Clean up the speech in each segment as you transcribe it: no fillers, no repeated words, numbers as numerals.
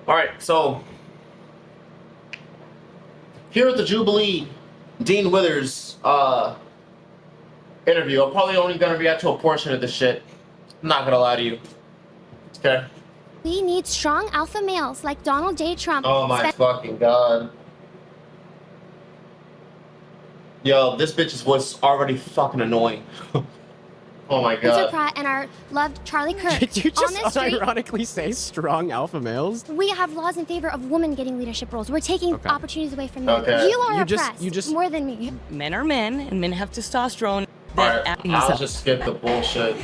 All right, so here at the Jubilee Dean Withers interview, I'm probably only gonna react to a portion of this shit. I'm not gonna lie to you. Okay. We need strong alpha males like Donald J. Trump. Oh my fucking god. Yo, this bitch's voice is already fucking annoying. Oh my Spencer god. Pratt and our loved Charlie Kirk. Did you On just this street, unironically say strong alpha males? we have laws in favor of women getting leadership roles. We're taking Okay. opportunities away from men. Okay. You are You oppressed just- more than me. Men are men, and men have testosterone. Alright, That I'll just skip the bullshit.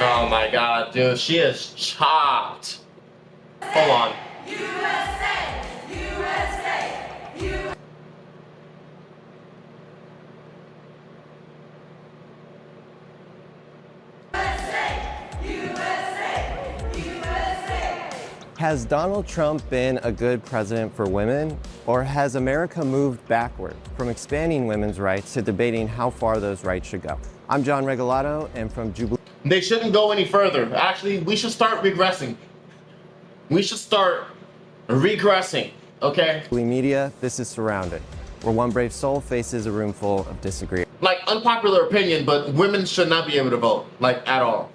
Oh my god, dude, she is chopped. Hold on. Has Donald Trump been a good president for women, or has America moved backward from expanding women's rights to debating how far those rights should go? I'm John Regalado, and from Jubilee They shouldn't go any further. Actually, we should start regressing. We should start regressing, okay? Media, this is Surrounded, where one brave soul faces a room full of disagreement. Like, unpopular opinion, but women should not be able to vote, like, at all.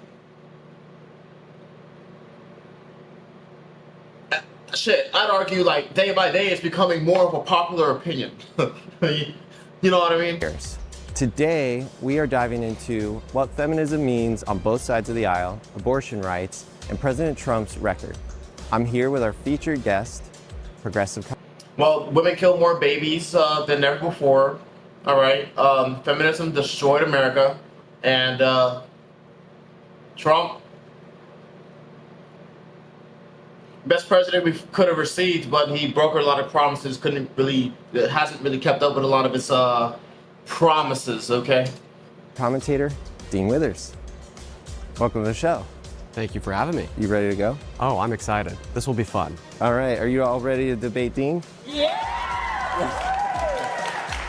Shit, I'd argue, like, day by day it's becoming more of a popular opinion. You know what I mean? Today, we are diving into what feminism means on both sides of the aisle, abortion rights, and President Trump's record. I'm here with our featured guest, progressive. Well, women kill more babies than ever before. All right. Feminism destroyed America, and Trump, best president we could have received, but he broke a lot of promises. Hasn't really kept up with a lot of his promises. Okay. Commentator, Dean Withers. Welcome to the show. Thank you for having me. You ready to go? Oh, I'm excited. This will be fun. All right, are you all ready to debate Dean? Yeah!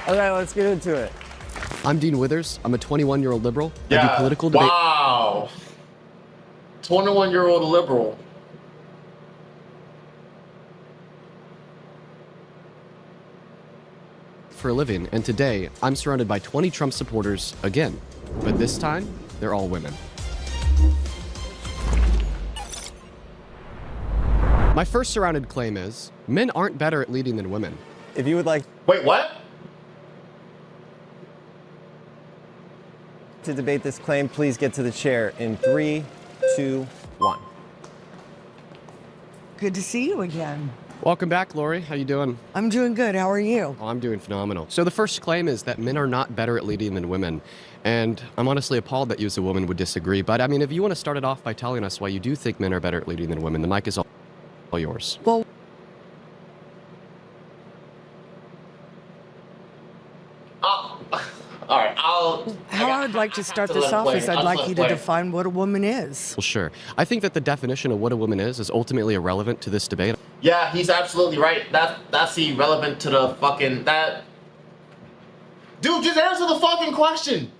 All right, let's get into it. I'm Dean Withers. I'm a 21-year-old liberal. I do political debate. Wow. 21-year-old liberal. For a living, and today I'm surrounded by 20 Trump supporters again, but this time they're all women. My first surrounded claim is men aren't better at leading than women. If you would like Wait, what? to debate this claim, please get to the chair in 3, 2, 1. Good to see you again. Welcome back, Lori. How you doing? I'm doing good. How are you? Oh, I'm doing phenomenal. So the first claim is that men are not better at leading than women. And I'm honestly appalled that you as a woman would disagree. But I mean, if you want to start it off by telling us why you do think men are better at leading than women, the mic is all yours. Well, All right, how I would like to start this off is I'd like you to define what a woman is. Well, sure. I think that the definition of what a woman is ultimately irrelevant to this debate. Yeah, he's absolutely right. That's irrelevant to the fucking that. Dude, just answer the fucking question.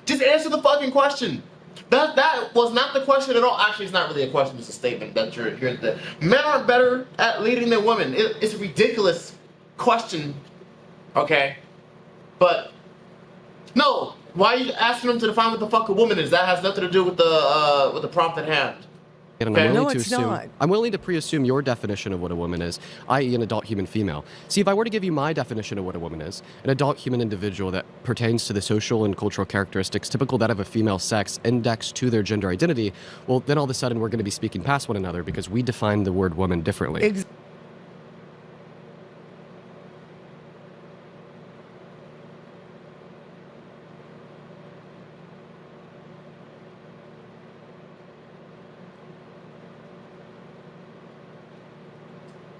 Just answer the fucking question. That was not the question at all. Actually, it's not really a question. It's a statement that you're here. That men are better at leading than women. It's a ridiculous question. Okay, but no. Why are you asking them to define what the fuck a woman is? That has nothing to do with the prompt at hand. And Okay. No, it's not. I'm willing to pre-assume your definition of what a woman is, i.e. an adult human female. See, if I were to give you my definition of what a woman is, an adult human individual that pertains to the social and cultural characteristics typical that of a female sex indexed to their gender identity, well, then all of a sudden we're going to be speaking past one another because we define the word woman differently.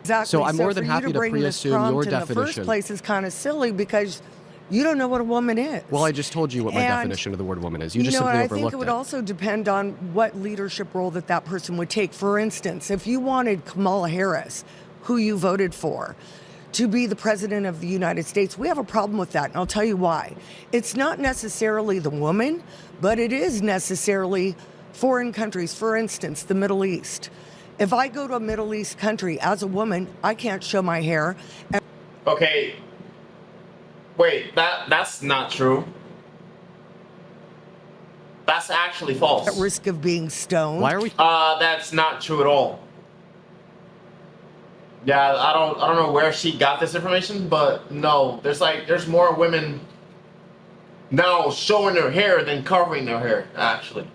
Exactly. So I'm more than for you happy to bring this pre-assume your prompt in the definition. first place is kind of silly because you don't know what a woman is. Well, I just told you what my And, definition of the word woman is. You just know, simply I overlooked think it would also depend on what leadership role that person would take. For instance, if you wanted Kamala Harris, who you voted for, to be the president of the United States, we have a problem with that, and I'll tell you why. It's not necessarily the woman, but it is necessarily Foreign countries, for instance, the Middle East. If I go to a Middle East country as a woman, I can't show my hair. Okay. Wait, that's not true. That's actually false. At risk of being stoned. Why are we? That's not true at all. Yeah, I don't know where she got this information, but no, there's more women now showing their hair than covering their hair, actually.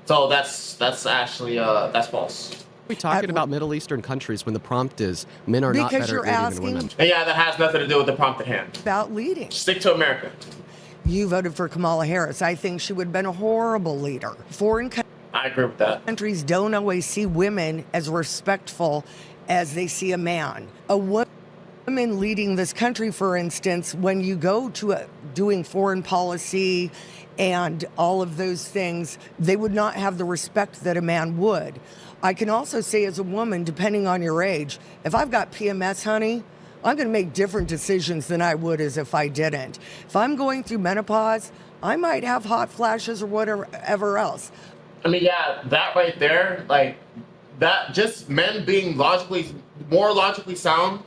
So that's actually that's false. We talking about Middle Eastern countries when the prompt is men are not Because better you're at leading than asking women. And yeah, that has nothing to do with the prompt at hand. about leading. Stick to America. You voted for Kamala Harris. I think she would have been a horrible leader. Foreign I agree with that. countries don't always see women as respectful as they see a man. A woman leading this country, for instance, when you go to doing foreign policy and all of those things, they would not have the respect that a man would. I can also say as a woman, depending on your age, if I've got PMS, honey, I'm going to make different decisions than I would as if I didn't. If I'm going through menopause, I might have hot flashes or whatever else. I mean, yeah, that right there, like that, just men being more logically sound,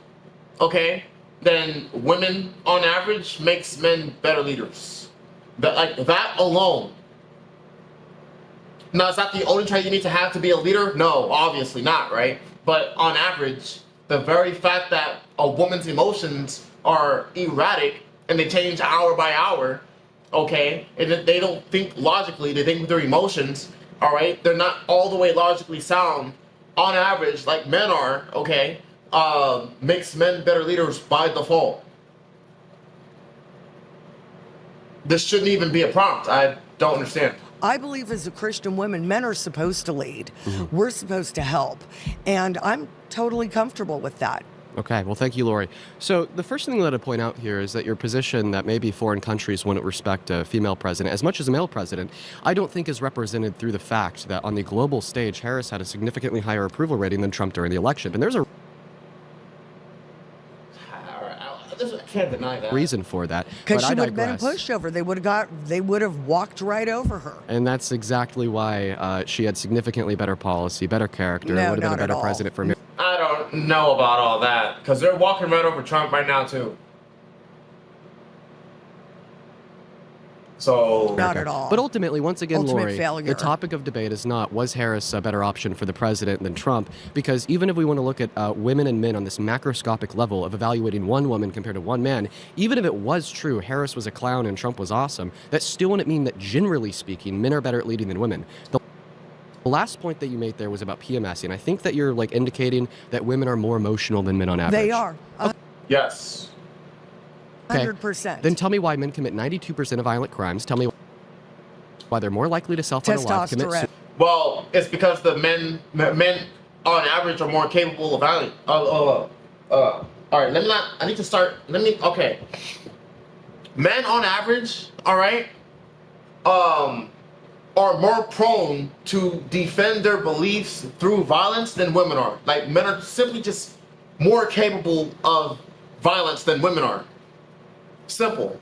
okay, than women on average makes men better leaders. That alone. Now, is that the only trait you need to have to be a leader? No, obviously not, right? But on average, the very fact that a woman's emotions are erratic and they change hour by hour, okay, and they don't think logically, they think with their emotions, all right? They're not all the way logically sound on average like men are, okay, makes men better leaders by default. This shouldn't even be a prompt. I don't understand. I believe as a Christian woman, men are supposed to lead. We're supposed to help. And I'm totally comfortable with that. Okay, well, thank you, Lori. So the first thing that I'd point out here is that your position that maybe foreign countries wouldn't respect a female president as much as a male president, I don't think is represented through the fact that on the global stage, Harris had a significantly higher approval rating than Trump during the election. And there's a I can't deny that. reason for that. Because but she I would have been a digress. pushover. They would have walked right over her. And that's exactly why she had significantly better policy, better character, No, would have been not a at better all. president for me. I don't know about all that, because they're walking right over Trump right now, too. So Not at all. But ultimately, once again, Ultimate Lori, failure. the topic of debate is not, was Harris a better option for the president than Trump? Because even if we want to look at women and men on this macroscopic level of evaluating one woman compared to one man, even if it was true Harris was a clown and Trump was awesome, that still wouldn't mean that, generally speaking, men are better at leading than women. The last point that you made there was about PMS, and I think that you're indicating that women are more emotional than men on average. They are. yes. Okay. 100%. Then tell me why men commit 92% of violent crimes. Tell me why they're more likely to self-unalive, commit Testosterone. Well, it's because the men on average are more capable of violence. All right, okay. Men on average, all right, are more prone to defend their beliefs through violence than women are. Like, men are simply just more capable of violence than women are. Simple.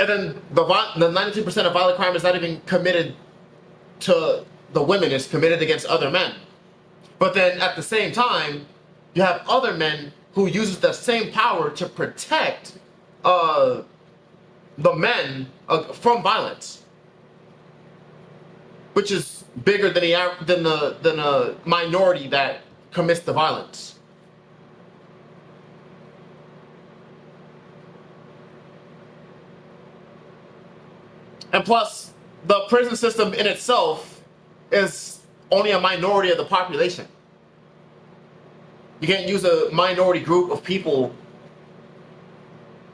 And then the 92% of violent crime is not even committed to the women, it's committed against other men. But then at the same time, you have other men who use the same power to protect the men from violence, which is bigger than the minority that commits the violence. And plus, the prison system in itself is only a minority of the population. You can't use a minority group of people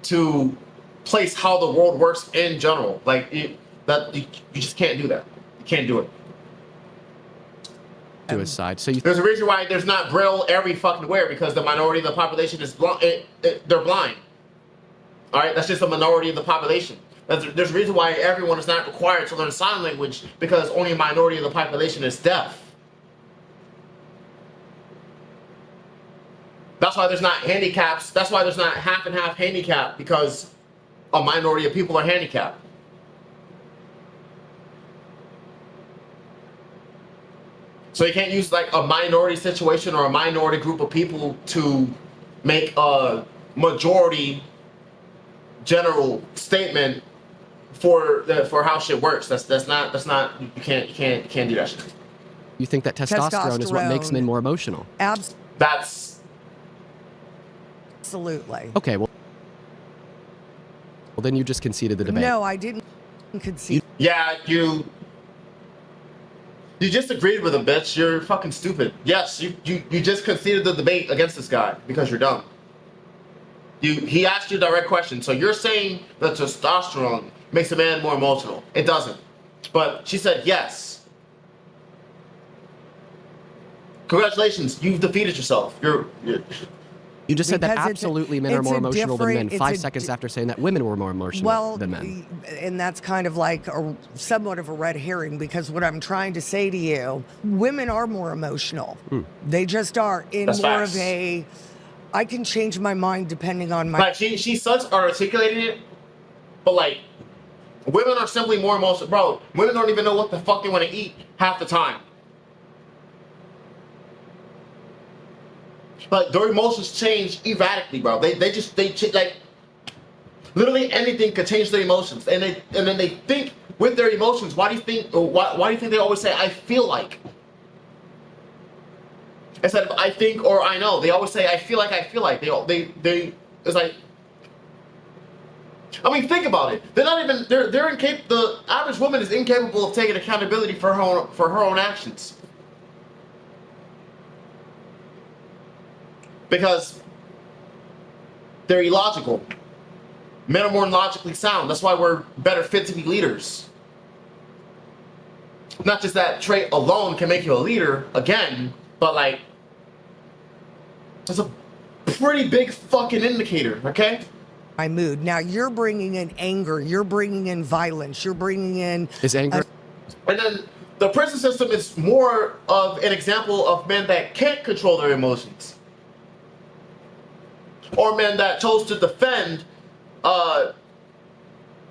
to place how the world works in general. You just can't do that. You can't do it. to his side. So There's a reason why there's not Braille every fucking where, because the minority of the population is they're blind. All right, that's just a minority of the population. There's a reason why everyone is not required to learn sign language, because only a minority of the population is deaf. That's why there's not handicaps. That's why there's not half and half handicap, because a minority of people are handicapped. So you can't use like a minority situation or a minority group of people to make a majority general statement for how shit works. That's not you can't do that shit. You think that testosterone is what makes men more emotional? That's Absolutely. Okay, well then you just conceded the debate. No, I didn't concede. Yeah, you just agreed with him, bitch. You're fucking stupid. Yes, you just conceded the debate against this guy because you're dumb. He asked you a direct question. So you're saying that testosterone makes a man more emotional. It doesn't. But she said yes. Congratulations, you've defeated yourself. You just said that Because absolutely men are it's more a emotional than men different- 5 seconds after saying that women were more emotional Well, than men. and that's kind of like somewhat of a red herring, because what I'm trying to say to you, women are more emotional. They just are in That's more facts. of a, I can change my mind depending on my. Like she such articulated it, but like women are simply more emotional. Bro, women don't even know what the fuck they want to eat half the time. Like their emotions change erratically, bro. They like literally anything could change their emotions, and then they think with their emotions. Why do you think they always say I feel like? Instead of I think or I know, they always say I feel like. They it's like. I mean, think about it. They're not even they're incapable. The average woman is incapable of taking accountability for her own actions. Because they're illogical. Men are more logically sound. That's why we're better fit to be leaders. Not just that trait alone can make you a leader, again, but like, that's a pretty big fucking indicator, okay? My mood. Now you're bringing in anger. You're bringing in violence. You're bringing in. Is anger? And then the prison system is more of an example of men that can't control their emotions. Or men that chose to defend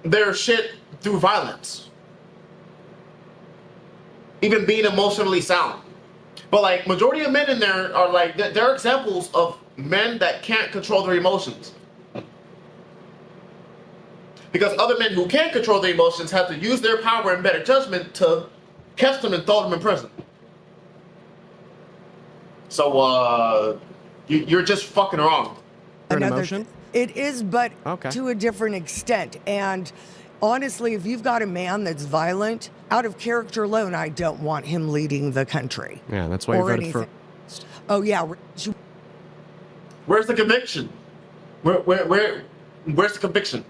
their shit through violence. Even being emotionally sound. But like, majority of men in there are like, they're examples of men that can't control their emotions. Because other men who can control their emotions have to use their power and better judgment to catch them and throw them in prison. So, you're just fucking wrong. An emotion? It is, but Okay. to a different extent. And honestly, if you've got a man that's violent, out of character alone, I don't want him leading the country. Yeah, that's why you or voted for. anything. Oh yeah, Where's the conviction? Where's the conviction?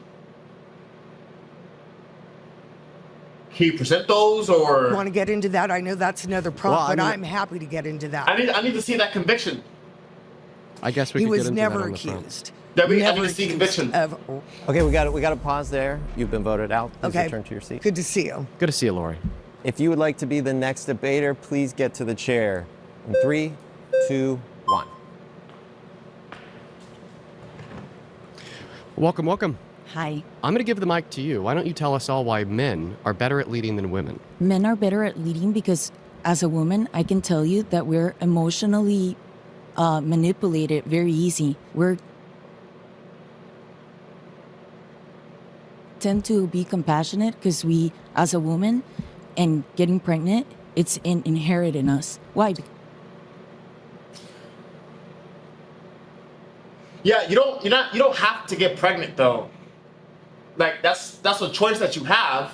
Can you present those, or want to get into that? I know that's another problem, Well, I but mean- I'm happy to get into that. I need to see that conviction. I guess we He could was get into never that on the front. accused. I need Never to see accused conviction. of- Okay, we got to pause there. You've been voted out. Please Okay. return to your seat. Good to see you. Good to see you, Lori. If you would like to be the next debater, please get to the chair. In 3, 2, 1. Welcome, welcome. Hi. I'm going to give the mic to you. Why don't you tell us all why men are better at leading than women? Men are better at leading because as a woman, I can tell you that we're emotionally manipulated very easy. We're tend to be compassionate because we, as a woman, and getting pregnant, it's inherent in us. Why? Yeah, you don't have to get pregnant though. Like that's a choice that you have,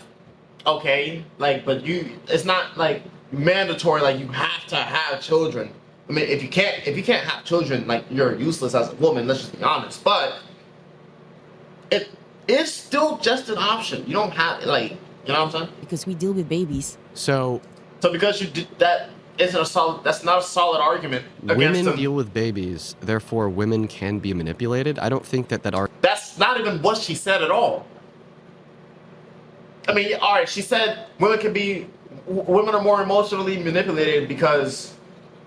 okay? Like, but it's not like mandatory. Like you have to have children. I mean, if you can't have children, like you're useless as a woman. Let's just be honest. But it is still just an option. You don't have like, you know what I'm saying? Because we deal with babies. So Because you did that isn't a solid. That's not a solid argument against women them. deal with babies, therefore women can be manipulated. I don't think that That's not even what she said at all. I mean, all right, she said women are more emotionally manipulated because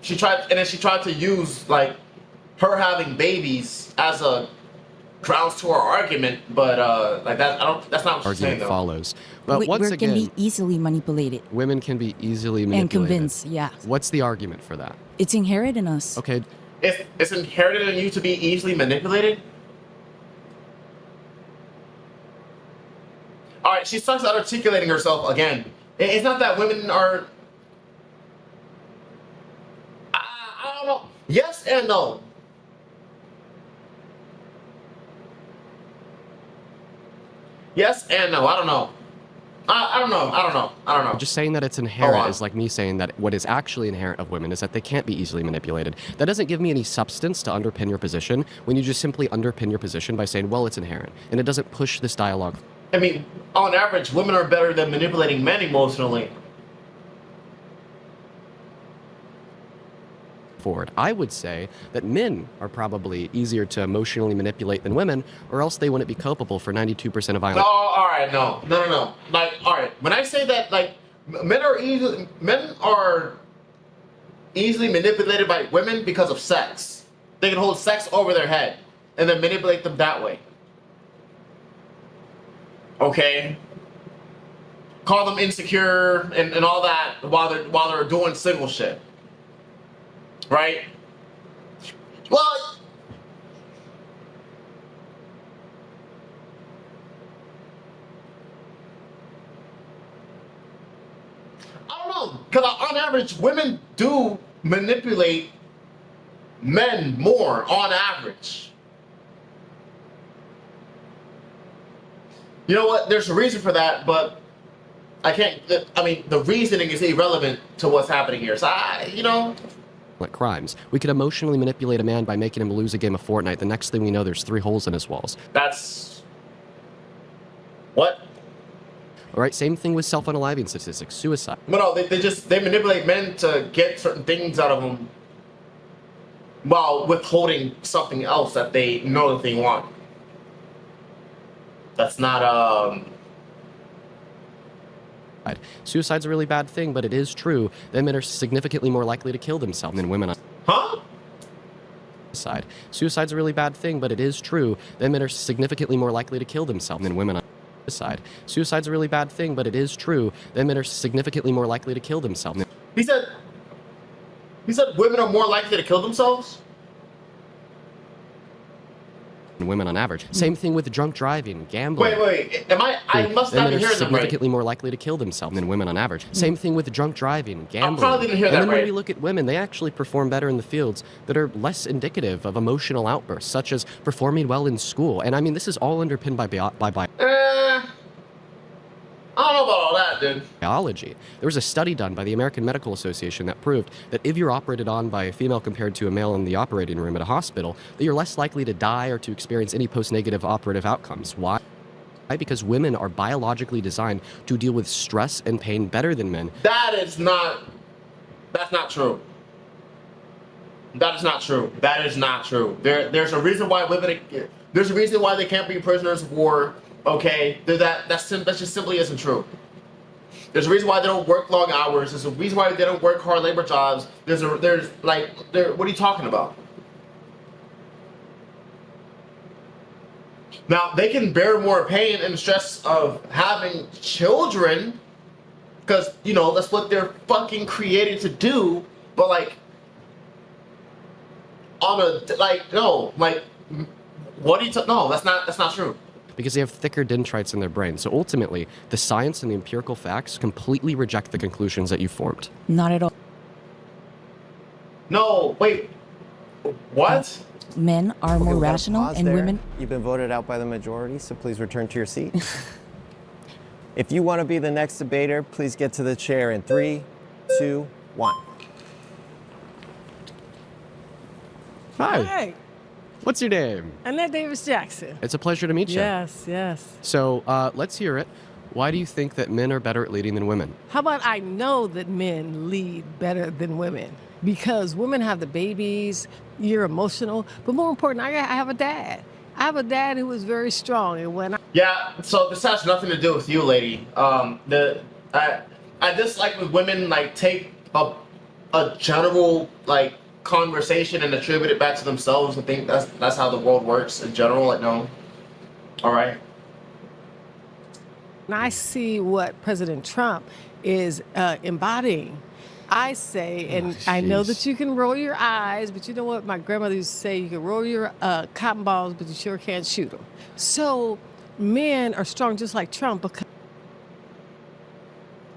she tried to use like her having babies as a grounds to her argument, but like that, that's not what she's saying argument though. follows. But once we can again, be easily manipulated women can be easily manipulated. and convinced. Yeah, What's the argument for that? it's inherent in us. Okay, It's inherited in you to be easily manipulated? Alright, she sucks at articulating herself again. It's not that women are... I don't know. Yes and no. Yes and no. I don't know. I don't know. just saying that it's inherent is like me saying that what is actually inherent of women is that they can't be easily manipulated. That doesn't give me any substance to underpin your position when you just simply underpin your position by saying, well, it's inherent. And it doesn't push this dialogue I mean, on average, women are better than manipulating men emotionally. forward. I would say that men are probably easier to emotionally manipulate than women, or else they wouldn't be culpable for 92% of violence. Oh, all right, no. Like, all right, when I say that, like, men are easily manipulated by women because of sex. They can hold sex over their head and then manipulate them that way. Okay. Call them insecure and all that while they're doing single shit. Right? Well, I don't know, because on average, women do manipulate men more on average. You know what? There's a reason for that, but I mean, the reasoning is irrelevant to what's happening here. So, crimes. We could emotionally manipulate a man by making him lose a game of Fortnite. The next thing we know, there's 3 holes in his walls. That's... What? All right, same thing with self-unaliving statistics, suicide. No, they manipulate men to get certain things out of them while withholding something else that they know that they want. That's not, Suicide's a really bad thing, but it is true that men are significantly more likely to kill themselves than women. Huh? Suicide's a really bad thing, but it is true that men are significantly more likely to kill themselves than women. Suicide's a really bad thing, but it is true that men are significantly more likely to kill themselves. He said women are more likely to kill themselves? Women on average. Same thing with drunk driving, gambling. Wait. I must not be hearing them right. Significantly more likely to kill themselves than women on average. Same thing with drunk driving, gambling. I probably didn't hear that right. And then when right. we look at women, they actually perform better in the fields that are less indicative of emotional outbursts, such as performing well in school. And I mean, this is all underpinned by I don't know about all that, dude. biology. There was a study done by the American Medical Association that proved that if you're operated on by a female compared to a male in the operating room at a hospital, that you're less likely to die or to experience any post-negative operative outcomes. Why? Because women are biologically designed to deal with stress and pain better than men. That's not true. That is not true. That is not true. There's a reason why there's a reason why they can't be prisoners of war. Okay, that just simply isn't true. There's a reason why they don't work long hours. There's a reason why they don't work hard labor jobs. What are you talking about? Now, they can bear more pain and stress of having children because, that's what they're fucking created to do. But no, that's not true. Because they have thicker dendrites in their brain. So ultimately, the science and the empirical facts completely reject the conclusions that you formed. Not at all. No, wait. What? Men are more we've got a rational pause and there. women... You've been voted out by the majority, so please return to your seat. If you want to be the next debater, please get to the chair in 3, 2, 1. Hi. Hey, What's your name? Annette Davis Jackson. It's a pleasure to meet you. Yes. So let's hear it. Why do you think that men are better at leading than women? How about I know that men lead better than women? Because women have the babies, you're emotional, but more important, I have a dad. I have a dad who was very strong, and when Yeah, so this has nothing to do with you, lady. I dislike when women take a general conversation and attribute it back to themselves. I think that's how the world works in general. No. All right. and I see what President Trump is embodying, I say, and I know that you can roll your eyes, but you know what my grandmother used to say, you can roll your cotton balls, but you sure can't shoot them. So men are strong just like Trump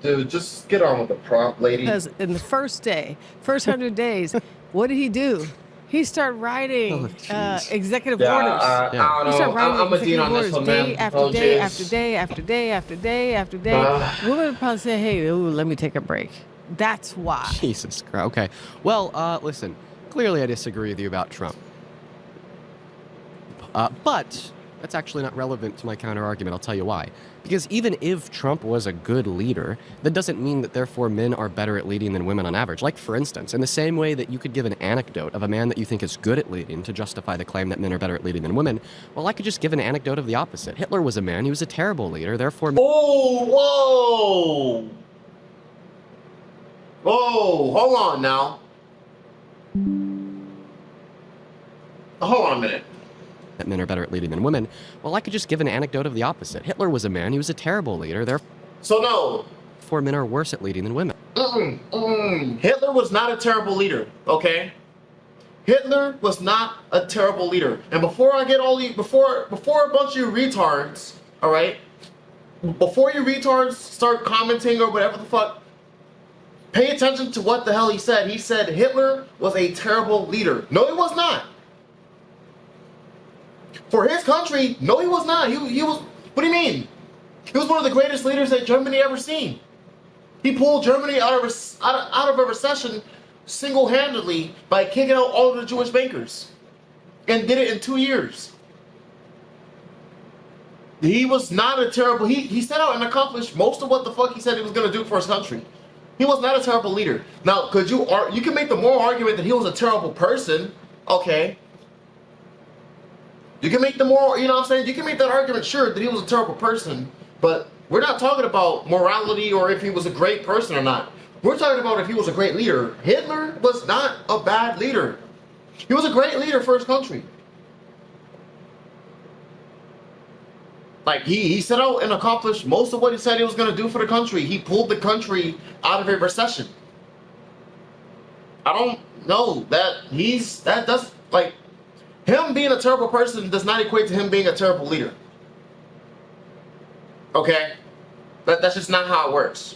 Dude, just get on with the prompt, lady. because in the first 100 days, what did he do? He started writing executive orders. I don't He know. started writing I'm a dean executive on this orders one, day man. after Oh, day jeez. after day after day after day after day. Women would probably say, hey, ooh, let me take a break. That's why. Jesus Christ. Okay. Well, listen. Clearly, I disagree with you about Trump. But that's actually not relevant to my counter argument. I'll tell you why. Because even if Trump was a good leader, that doesn't mean that therefore men are better at leading than women on average. Like, for instance, in the same way that you could give an anecdote of a man that you think is good at leading to justify the claim that men are better at leading than women, well, I could just give an anecdote of the opposite. Hitler was a man. He was a terrible leader. Therefore... Oh, whoa! Whoa, hold on now. Hold on a minute. that men are better at leading than women, well, I could just give an anecdote of the opposite. Hitler was a man. He was a terrible leader. So no. Therefore, men are worse at leading than women. Hitler was not a terrible leader, okay? Hitler was not a terrible leader. And before I get all the, before a bunch of you retards, all right? Before you retards start commenting or whatever the fuck, pay attention to what the hell he said. He said Hitler was a terrible leader. No, he was not. For his country, no, he was not. He was, what do you mean? He was one of the greatest leaders that Germany ever seen. He pulled Germany out of a recession single-handedly by kicking out all of the Jewish bankers. And did it in 2 years. He was not a terrible, he set out and accomplished most of what the fuck he said he was going to do for his country. He was not a terrible leader. Now, you can make the moral argument that he was a terrible person, okay. You can make the moral, you know what I'm saying? You can make that argument, sure, that he was a terrible person, but we're not talking about morality or if he was a great person or not. We're talking about if he was a great leader. Hitler was not a bad leader. He was a great leader for his country. Like, he set out and accomplished most of what he said he was going to do for the country. He pulled the country out of a recession. I don't know that that's like, him being a terrible person does not equate to him being a terrible leader. Okay? That's just not how it works.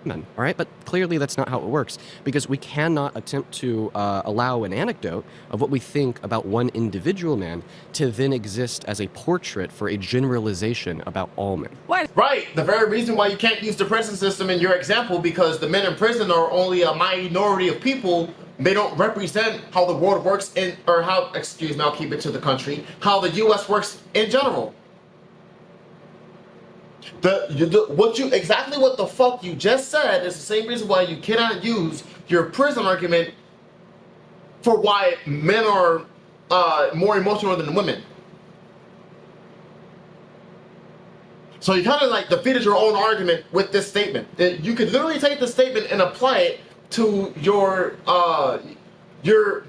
Men, all right? But clearly that's not how it works, because we cannot attempt to allow an anecdote of what we think about one individual man to then exist as a portrait for a generalization about all men. What? Right. The very reason why you can't use the prison system in your example, because the men in prison are only a minority of people. They don't represent how the world works or how, excuse me, I'll keep it to the country, how the U.S. works in general. Exactly what the fuck you just said is the same reason why you cannot use your prison argument for why men are more emotional than women. So you kind of like defeated your own argument with this statement. You could literally take the statement and apply it to your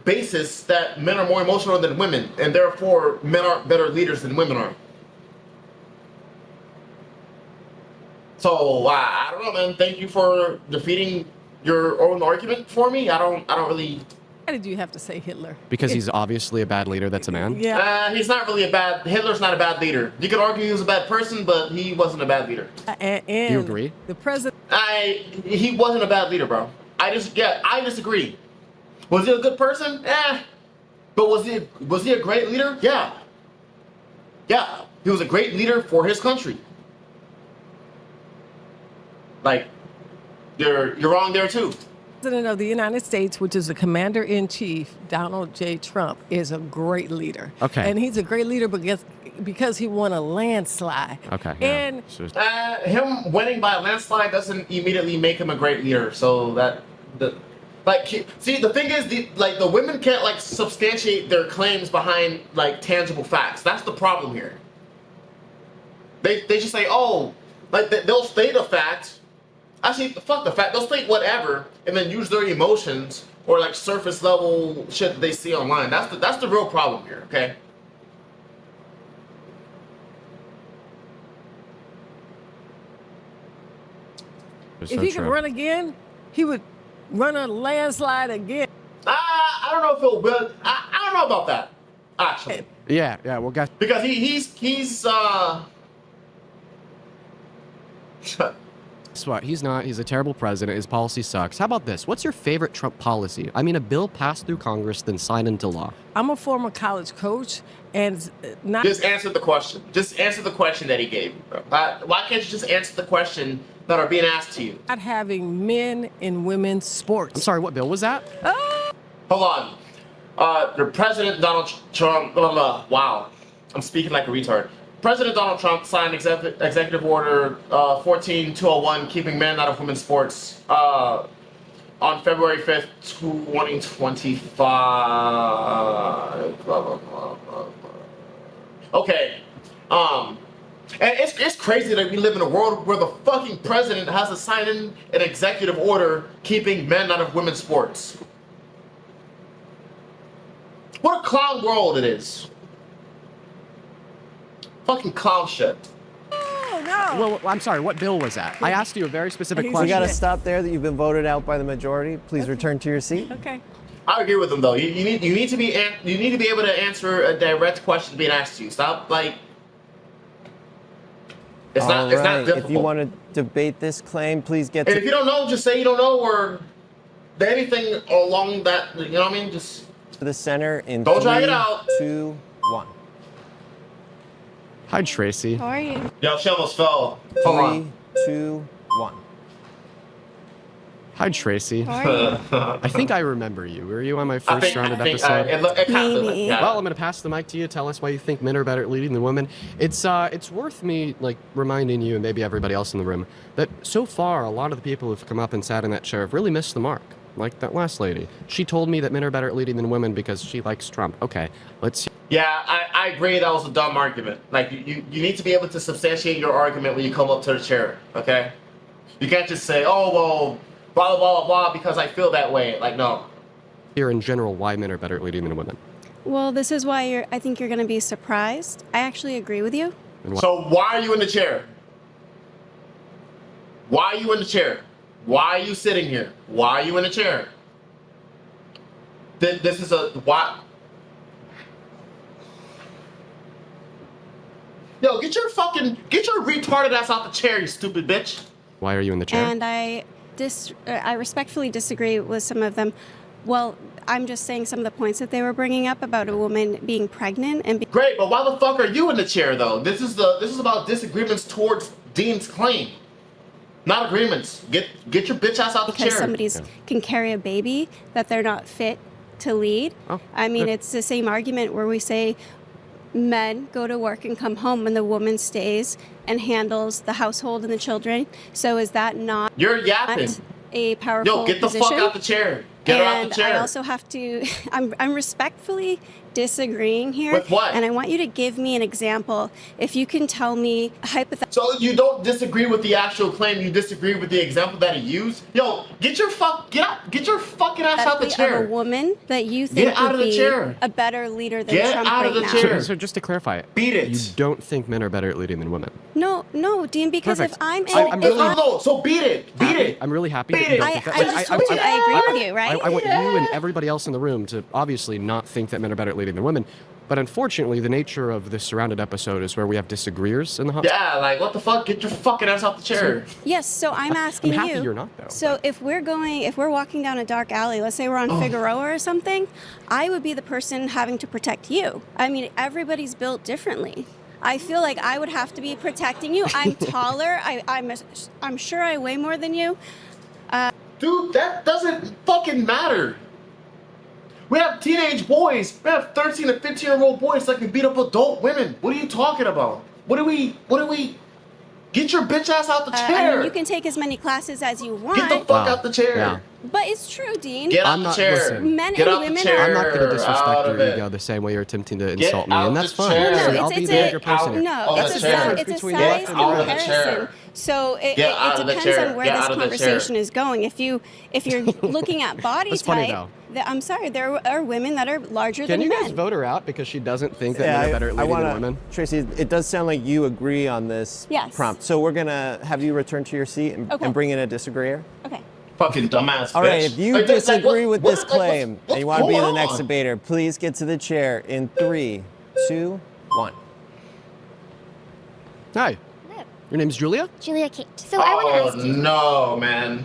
basis that men are more emotional than women, and therefore men are better leaders than women are. So I don't know, man. Thank you for defeating your own argument for me. I don't really. Why did you have to say Hitler? Because he's obviously a bad leader that's a man? Yeah. He's not really Hitler's not a bad leader. You could argue he was a bad person, but he wasn't a bad leader. And You agree? The president. He wasn't a bad leader, bro. I disagree. Was he a good person? But was he a great leader? Yeah. Yeah. He was a great leader for his country. Like, you're wrong there too. President of the United States, which is the Commander-in-Chief, Donald J. Trump, is a great leader. Okay. And he's a great leader because he won a landslide. Okay. Yeah. And Him winning by a landslide doesn't immediately make him a great leader. So the thing is, the women can't like substantiate their claims behind like tangible facts. That's the problem here. They just say, oh, like they'll state a fact. Actually, fuck the fact. They'll state whatever and then use their emotions or like surface level shit that they see online. That's the real problem here. Okay. if so he could true. run again, he would run a landslide again. I don't know if he'll win. I don't know about that, actually. Yeah, we'll get. Because he's Guess what? He's not. He's a terrible president. His policy sucks. How about this? What's your favorite Trump policy? I mean, a bill passed through Congress, then signed into law. I'm a former college coach, and not just answer the question. Just answer the question that he gave you, bro. Why can't you just answer the question that are being asked to you? not having men in women's sports. I'm sorry, what bill was that? Hold on. The President Donald Trump. Wow, I'm speaking like a retard. President Donald Trump signed Executive Order 14201, keeping men out of women's sports, on February 5th, 2025. Blah, blah, blah, blah, blah. Okay. And it's crazy that we live in a world where the fucking president has to sign in an executive order keeping men out of women's sports. What a clown world it is. Fucking clown shit. Oh no! Well, I'm sorry, what bill was that? I asked you a very specific He's- We question. got to stop there that you've been voted out by the majority. Please return to your seat. Okay. I agree with him though. You need to be able to answer a direct question being asked to you. Stop like. It's All not right. difficult. If you want to debate this claim, please get And to if you don't know, just say you don't know or anything along that. You know what I mean? Just the center in Don't 3, drag it out. 2, 1. Hi, Tracy. How are you? yo, she almost fell. Hold 3, on. 2, 1. Hi, Tracy. How are you? I think I remember you. Were you on my I first think rounded episode? it kind of, Maybe. yeah. Well, I'm going to pass the mic to you. Tell us why you think men are better at leading than women. It's worth me like reminding you and maybe everybody else in the room that so far a lot of the people who've come up and sat in that chair have really missed the mark. Like that last lady. She told me that men are better at leading than women because she likes Trump. Okay, let's. Yeah, I agree that was a dumb argument. Like, you need to be able to substantiate your argument when you come up to the chair, okay? You can't just say, oh, well, blah, blah, blah, blah, because I feel that way. Like, no. Hear in general why men are better at leading than women. Well, this is why I think you're going to be surprised. I actually agree with you. And why. So why are you in the chair? Why are you in the chair? Why are you sitting here? Why are you in the chair? This is a... Why? Yo, get your retarded ass out the chair, you stupid bitch. Why are you in the chair? And I respectfully disagree with some of them. Well, I'm just saying some of the points that they were bringing up about a woman being pregnant and Great, but why the fuck are you in the chair though? This is about disagreements towards Dean's claim, not agreements. Get your bitch ass out the because chair. somebody's can carry a baby that they're not fit to lead. Oh, I mean, good. it's the same argument where we say men go to work and come home and the woman stays and handles the household and the children. So is that not You're yapping. a powerful Yo, get the position? fuck out the chair. Get her out And the chair. I also have to, I'm respectfully disagreeing here. With what? And I want you to give me an example. If you can tell me hypothetically. So you don't disagree with the actual claim, you disagree with the example that he used? Yo, get your fucking ass out the Of chair. a woman that you think Get out would of the be chair. a better leader than Get Trump out right of the now. chair. So just to clarify, Beat it. you don't think men are better at leading than women? No, Dean, because Perfect. if I'm in, I'm if really- I'm- No, so beat it. Beat it. I'm really happy Beat that you it. don't I, think that. I just told you, I agree with you, right? I want you and everybody else in the room to obviously not think that men are better at leading than women. But unfortunately, the nature of this surrounded episode is where we have disagreeers in the hot. Yeah, like what the fuck? Get your fucking ass out the chair. Yes, so I'm asking happy you. you're not, though, So if we're walking down a dark alley, let's say we're on Figueroa or something, I would be the person having to protect you. I mean, everybody's built differently. I feel like I would have to be protecting you. I'm taller. I'm sure I weigh more than you. Dude, that doesn't fucking matter. We have teenage boys. We have 13 and 15-year-old boys that can beat up adult women. What are you talking about? What do we? Get your bitch ass out the I chair. mean, you can take as many classes as you want. Get the fuck Wow. out the chair. Yeah. But it's true, Dean. Get out I'm the not- chair. listen. Men Get and out the women chair. I'm not going to Out disrespect of your it. ego the same way you're attempting to Get insult me, out and the that's fine. chair. No, I'll it's be a- the bigger person here. No, Oh, it's that's a fair. size Between left and comparison. right. Chair. So it Out of the depends chair. on where Get this out of the conversation chair. is going. If you're looking at body That's funny, type, I'm sorry, there are women that are larger Can than you men. guys vote her out because she doesn't think that men are better at leading than women? Tracy, it does sound like you agree on this Yes. prompt. So we're going to have you return to your seat and, Okay. and bring in a disagreeer. Okay. Fucking dumbass All bitch. right, if you Like, disagree what- with this what- like, claim what's and you want to be the going next on? debater, please get to the chair in 3, 2, 1. Hi. Hello. Your name's Julia? Julia Kate. So I want to Oh ask you. no, man.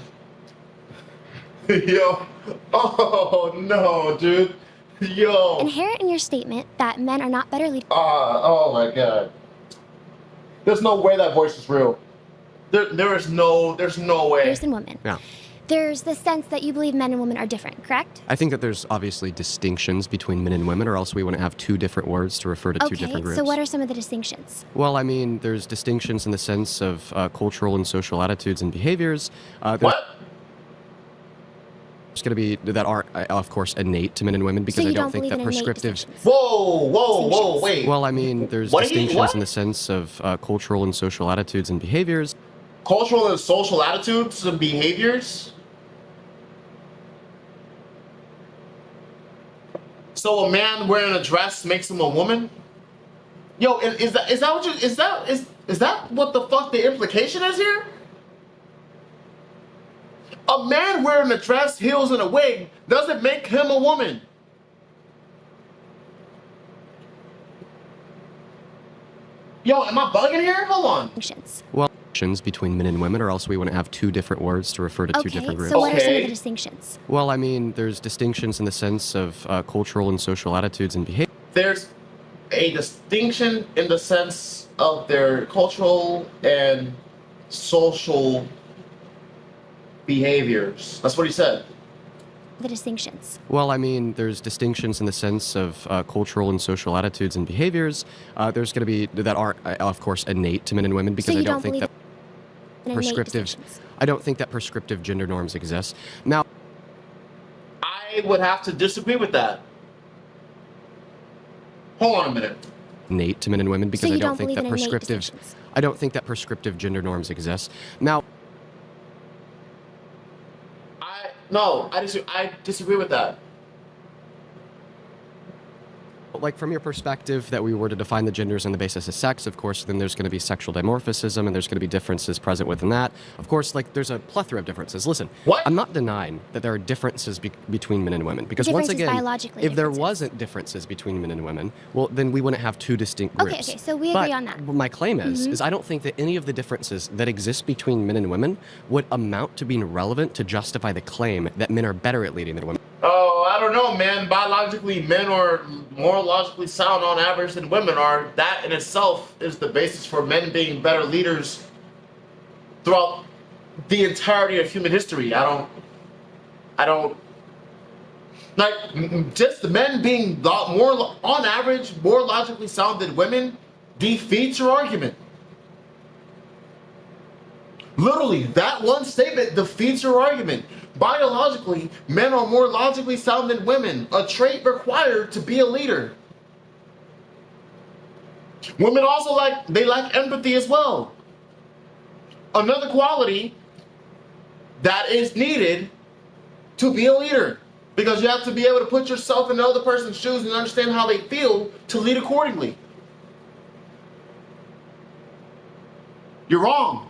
Yo. Oh no, dude. Yo. Inherent in your statement that men are not better leaders Oh my god. There's no way that voice is real. There's no way. than women. Yeah. There's the sense that you believe men and women are different, correct? I think that there's obviously distinctions between men and women, or else we wouldn't have two different words to refer to two Okay, different groups. so what are some of the distinctions? Well, I mean, there's distinctions in the sense of cultural and social attitudes and behaviors. What? There's going to be that are, of course, innate to men and women because so I you don't think believe that in innate prescriptive. distinctions? Whoa, wait. Well, I mean, there's What did he- distinctions what? in the sense of cultural and social attitudes and behaviors. Cultural and social attitudes and behaviors? So a man wearing a dress makes him a woman? Yo, is that what the fuck the implication is here? A man wearing a dress, heels, and a wig doesn't make him a woman. Yo, am I bugging here? Hold on. Distinctions. Well, distinctions between men and women, or else we wouldn't have two different words to refer to two Okay, different groups. so what are some of Okay. the distinctions? Well, I mean, there's distinctions in the sense of cultural and social attitudes and behaviors. There's a distinction in the sense of their cultural and social behaviors. That's what he said. The distinctions. Well, I mean, there's distinctions in the sense of cultural and social attitudes and behaviors. There's going to be that are, of course, innate to men and women because So I you don't don't think believe that in innate prescriptive. distinctions. I don't think that prescriptive gender norms exist. Now, I would have to disagree with that. Hold on a minute. innate to men and women because So I you don't don't think believe that in innate prescriptive. distinctions. I don't think that prescriptive gender norms exist. Now, I disagree with that. like from your perspective that we were to define the genders on the basis of sex, of course, then there's going to be sexual dimorphism and there's going to be differences present within that. Of course, like there's a plethora of differences. Listen, What? I'm not denying that there are differences between men and women because once Differences again, biologically, if there differences. wasn't differences between men and women, well, then we wouldn't have two distinct Okay, groups. okay, so we agree But on that. Mm-hmm. what my claim is I don't think that any of the differences that exist between men and women would amount to being relevant to justify the claim that men are better at leading than women. Oh, I don't know, man. Biologically, men are more logically sound on average than women are. That in itself is the basis for men being better leaders throughout the entirety of human history. I don't like just the men being more on average more logically sound than women defeats your argument. Literally, that one statement defeats your argument. Biologically, men are more logically sound than women, a trait required to be a leader. Women also lack empathy as well. Another quality that is needed to be a leader. Because you have to be able to put yourself in the other person's shoes and understand how they feel to lead accordingly. You're wrong.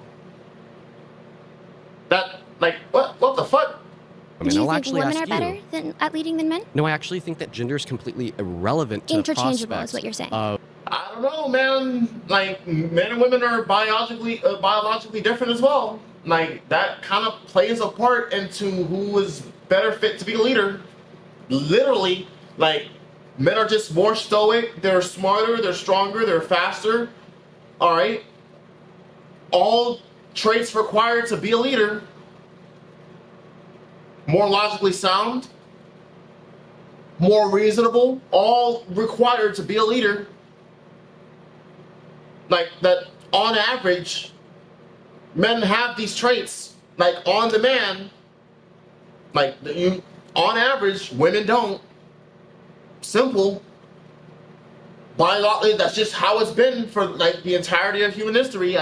What the fuck? I mean, Do you I'll think actually women ask are better at leading than men? No, I actually think that gender is completely irrelevant to the Interchangeable is prospects what you're saying. of I don't know, man. Like, men and women are biologically different as well. Like, that kind of plays a part into who is better fit to be a leader. Literally, like, men are just more stoic, they're smarter, they're stronger, they're faster. All right? All traits required to be a leader. More logically sound, more reasonable, all required to be a leader. Like that, on average, men have these traits. Like on demand, like on average, women don't. Simple. Biologically, that's just how it's been for like the entirety of human history.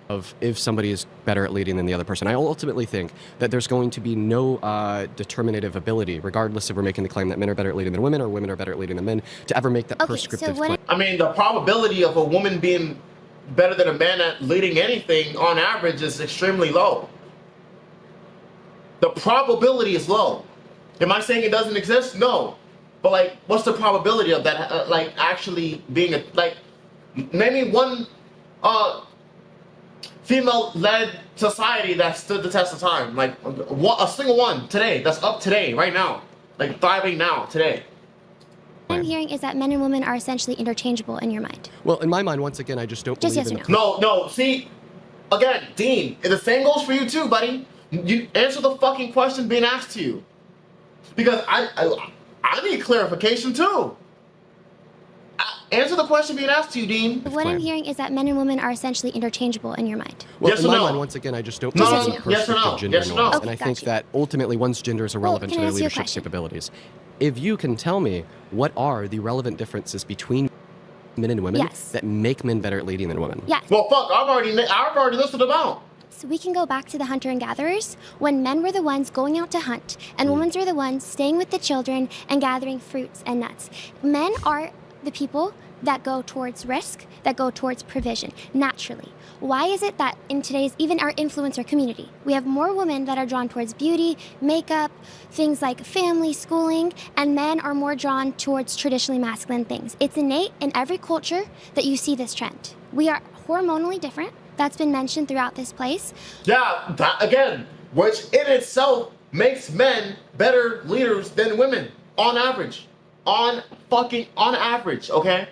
of if somebody is better at leading than the other person. I ultimately think that there's going to be no determinative ability, regardless if we're making the claim that men are better at leading than women or women are better at leading than men, to ever make that Okay, prescriptive so when claim. I mean, the probability of a woman being better than a man at leading anything on average is extremely low. The probability is low. Am I saying it doesn't exist? No. But like, what's the probability of that? Like actually being a maybe one female-led society that stood the test of time. Like a single one today that's up today, right now, like thriving now today. What I'm hearing is that men and women are essentially interchangeable in your mind. Well, in my mind, once again, I just don't Just believe yes or in no. No, see, again, Dean, the same goes for you too, buddy. You answer the fucking question being asked to you, because I need clarification too. Answer the question being asked to you, Dean. What I'm hearing is that men and women are essentially interchangeable in your mind. Well, Yes in or my no? mind, once again, I just don't No, believe in yes or prescriptive no? gender Yes or no? norms, Okay, and I think gotcha. that ultimately one's gender is irrelevant can to I their ask you a leadership question? capabilities. If you can tell me what are the relevant differences between men and women Yes. that make men better at leading than women? Yes. Well, fuck, I've already listed them out. So we can go back to the hunter and gatherers when men were the ones going out to hunt and women were the ones staying with the children and gathering fruits and nuts. Men are the people that go towards risk, that go towards provision, naturally. Why is it that in today's, even our influencer community, we have more women that are drawn towards beauty, makeup, things like family, schooling, and men are more drawn towards traditionally masculine things? It's innate in every culture that you see this trend. We are hormonally different. That's been mentioned throughout this place. Yeah, that again, which in itself makes men better leaders than women on average. On average, okay?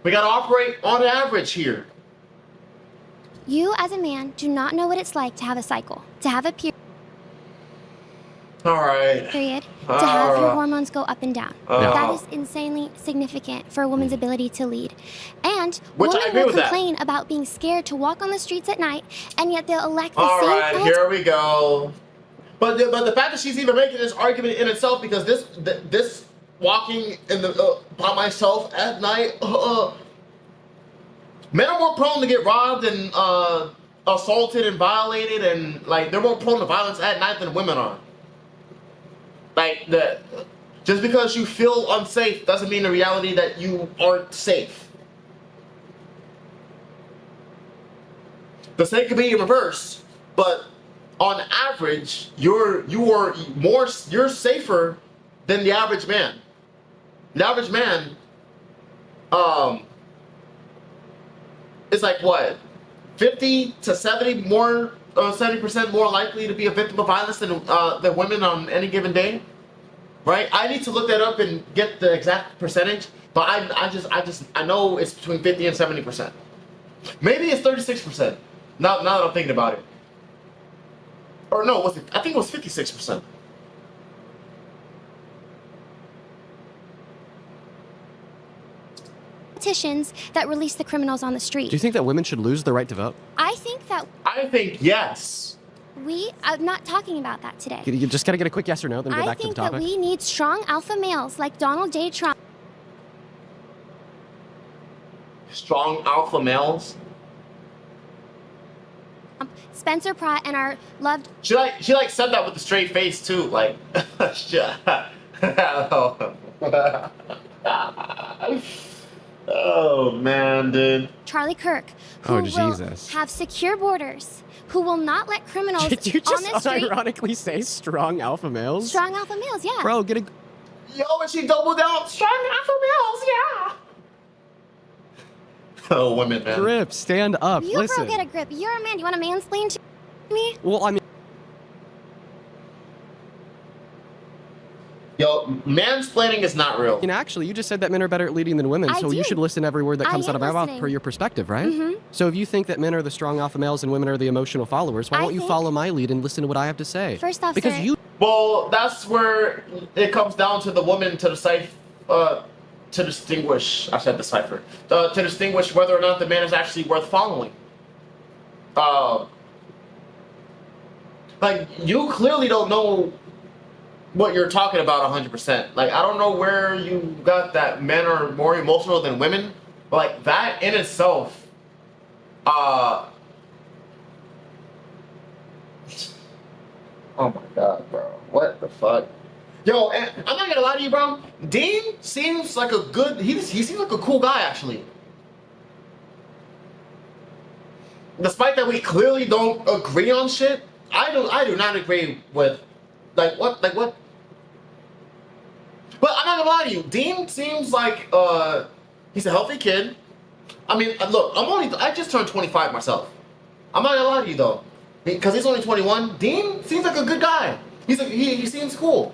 We gotta operate on average here. You, as a man, do not know what it's like to have a cycle, to have a Alright. period, to have your hormones go up and down. That is insanely significant for a woman's ability to lead. And Which I women agree will with that. complain about being scared to walk on the streets at night, and yet they'll elect the same Alright, politician. here we go. But the fact that she's even making this argument in itself, because this walking in the by myself at night, men are more prone to get robbed and assaulted and violated, and like they're more prone to violence at night than women are. Like that, just because you feel unsafe doesn't mean in reality that you aren't safe. The same could be in reverse, but on average, you're safer than the average man. The average man, is like what, 50 to 70 more, 70% more likely to be a victim of violence than women on any given day, right? I need to look that up and get the exact percentage, but I know it's between 50 and 70%. Maybe it's 36%. Now that I'm thinking about it. Or no, I think it was 56%. Politicians that release the criminals on the street. Do you think that women should lose the right to vote? I think that I think yes. I'm not talking about that today. You just gotta get a quick yes or no, then go I back to the think that topic. we need strong alpha males like Donald J. Trump. Strong alpha males. Spencer Pratt and our loved She said that with a straight face too, like oh man, dude. Charlie Kirk, who Oh, will Jesus. have secure borders, who will not let criminals Did you on just the street. unironically say strong alpha males? Strong alpha males, yeah. Bro, get a... Yo, and she doubled down. Strong alpha males, yeah. Oh, women, man. grip, stand up, You listen. girl, get a grip. You're a man. You want to mansplain to me? Well, I mean... Yo, mansplaining is not real. actually, you just said that men are better at leading than women, I so you did. should listen to every word that I comes out am of my mouth listening. per your perspective, right? Mhm. So if you think that men are the strong alpha males and women are the emotional followers, why I won't you think- follow my lead and listen to what I have to say? First off, because sir- you Well, that's where it comes down to the woman to decipher, to distinguish. I said decipher. To distinguish whether or not the man is actually worth following. Like you clearly don't know what you're talking about 100%. Like I don't know where you got that men are more emotional than women, but like that in itself, Oh my god, bro. What the fuck? Yo, and I'm not gonna lie to you, bro. Dean seems like a good. He seems like a cool guy, actually. Despite that we clearly don't agree on shit, I do not agree with what. But I'm not gonna lie to you. Dean seems like he's a healthy kid. I mean, look, I just turned 25 myself. I'm not gonna lie to you though, because he's only 21. Dean seems like a good guy. He seems cool.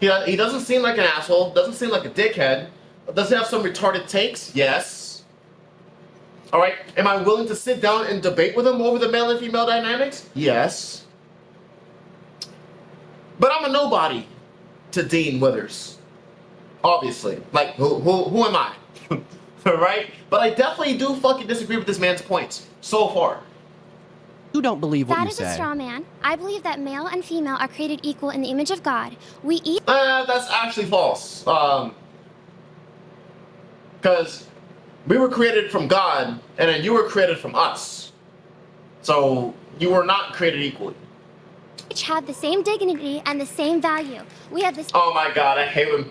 He doesn't seem like an asshole. Doesn't seem like a dickhead. Does he have some retarded takes? Yes. All right. Am I willing to sit down and debate with him over the male and female dynamics? Yes. But I'm a nobody to Dean Withers. Obviously. Like, who am I? Right? But I definitely do fucking disagree with this man's points so far. You don't believe what That you is say. a straw man. I believe that male and female are created equal in the image of God. We eat. That's actually false. Because we were created from God, and then you were created from us. So you were not created equally. Each have the same dignity and the same value. We have this. Oh my god, I hate when.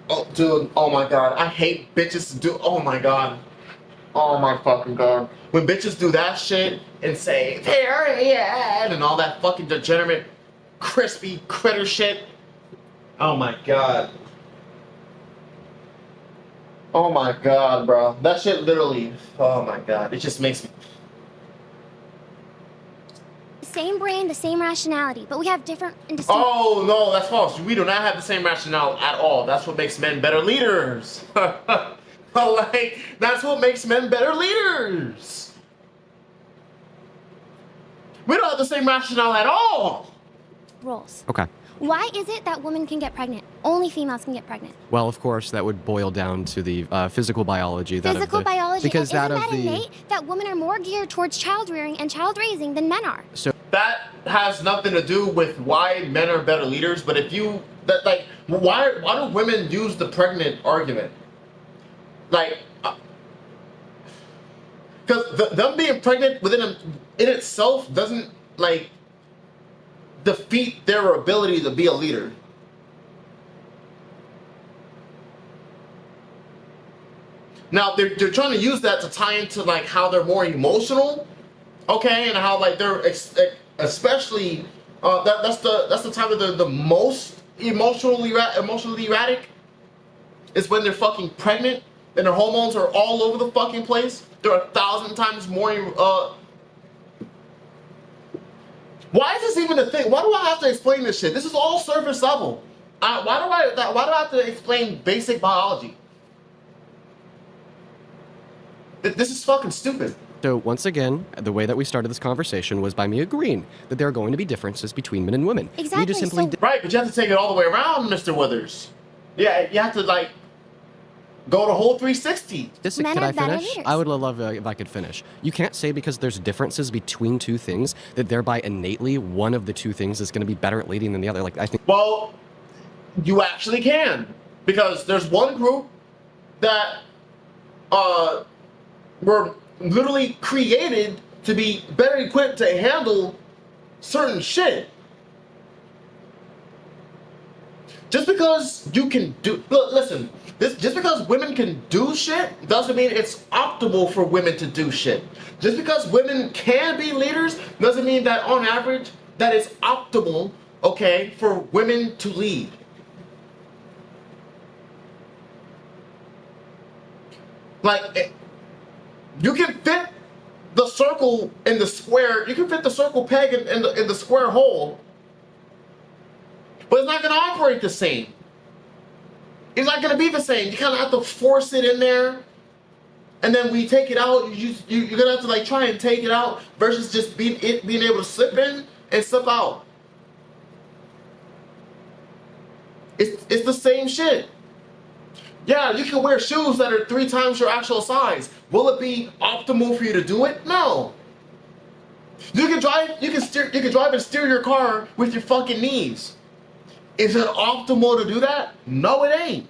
Oh, dude. Oh my god, I hate bitches do. Oh my god. Oh my fucking god. When bitches do that shit and say period and all that fucking degenerate, crispy critter shit. Oh my god. Oh my god, bro. That shit literally. Oh my god. It just makes me. Same brain, the same rationality, but we have different and distinct. Oh no, that's false. We do not have the same rationale at all. That's what makes men better leaders. Like, that's what makes men better leaders. We don't have the same rationale at all. Roles. Okay. Why is it that women can get pregnant? Only females can get pregnant. Well, of course, that would boil down to the physical biology. Physical biology. Because and that isn't of that the. innate that women are more geared towards child rearing and child raising than men are? So That has nothing to do with why men are better leaders. But if you why do women use the pregnant argument? Like, because them being pregnant in itself doesn't like defeat their ability to be a leader. Now they're trying to use that to tie into like how they're more emotional, okay, and how like they're especially that's the time that they're the most emotionally erratic is when they're fucking pregnant and their hormones are all over the fucking place. They're 1,000 times more. Why is this even a thing? Why do I have to explain this shit? This is all surface level. Why do I have to explain basic biology? This is fucking stupid. So once again, the way that we started this conversation was by me agreeing that there are going to be differences between men and women. Exactly, We just simply so- Right, but you have to take it all the way around, Mr. Withers. Yeah, you have to like go the whole 360. Men Can are I better finish? leaders. I would love if I could finish. You can't say because there's differences between two things that thereby innately one of the two things is going to be better at leading than the other. Like I think. Well, you actually can, because there's one group that were literally created to be better equipped to handle certain shit. Just because you can do, look, listen, just because women can do shit doesn't mean it's optimal for women to do shit. Just because women can be leaders doesn't mean that on average that it's optimal, okay, for women to lead. Like, you can fit the circle in the square, you can fit the circle peg in the square hole, but it's not going to operate the same. It's not going to be the same. You kind of have to force it in there, and then when you take it out, you're going to have to like try and take it out versus just being able to slip in and slip out. It's the same shit. Yeah, you can wear shoes that are 3 times your actual size. Will it be optimal for you to do it? No. You can drive and steer your car with your fucking knees. Is it optimal to do that? No, it ain't.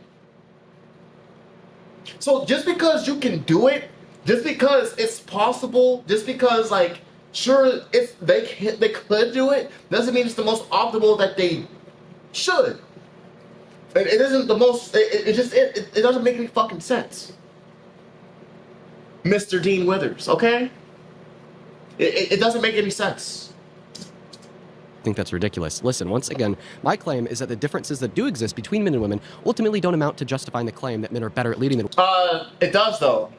So just because you can do it, just because it's possible, just because like Sure, if they could do it, doesn't mean it's the most optimal that they should. It isn't the most. It doesn't make any fucking sense, Mr. Dean Withers. Okay, it doesn't make any sense. I think that's ridiculous. Listen, once again, my claim is that the differences that do exist between men and women ultimately don't amount to justifying the claim that men are better at leading than It does though.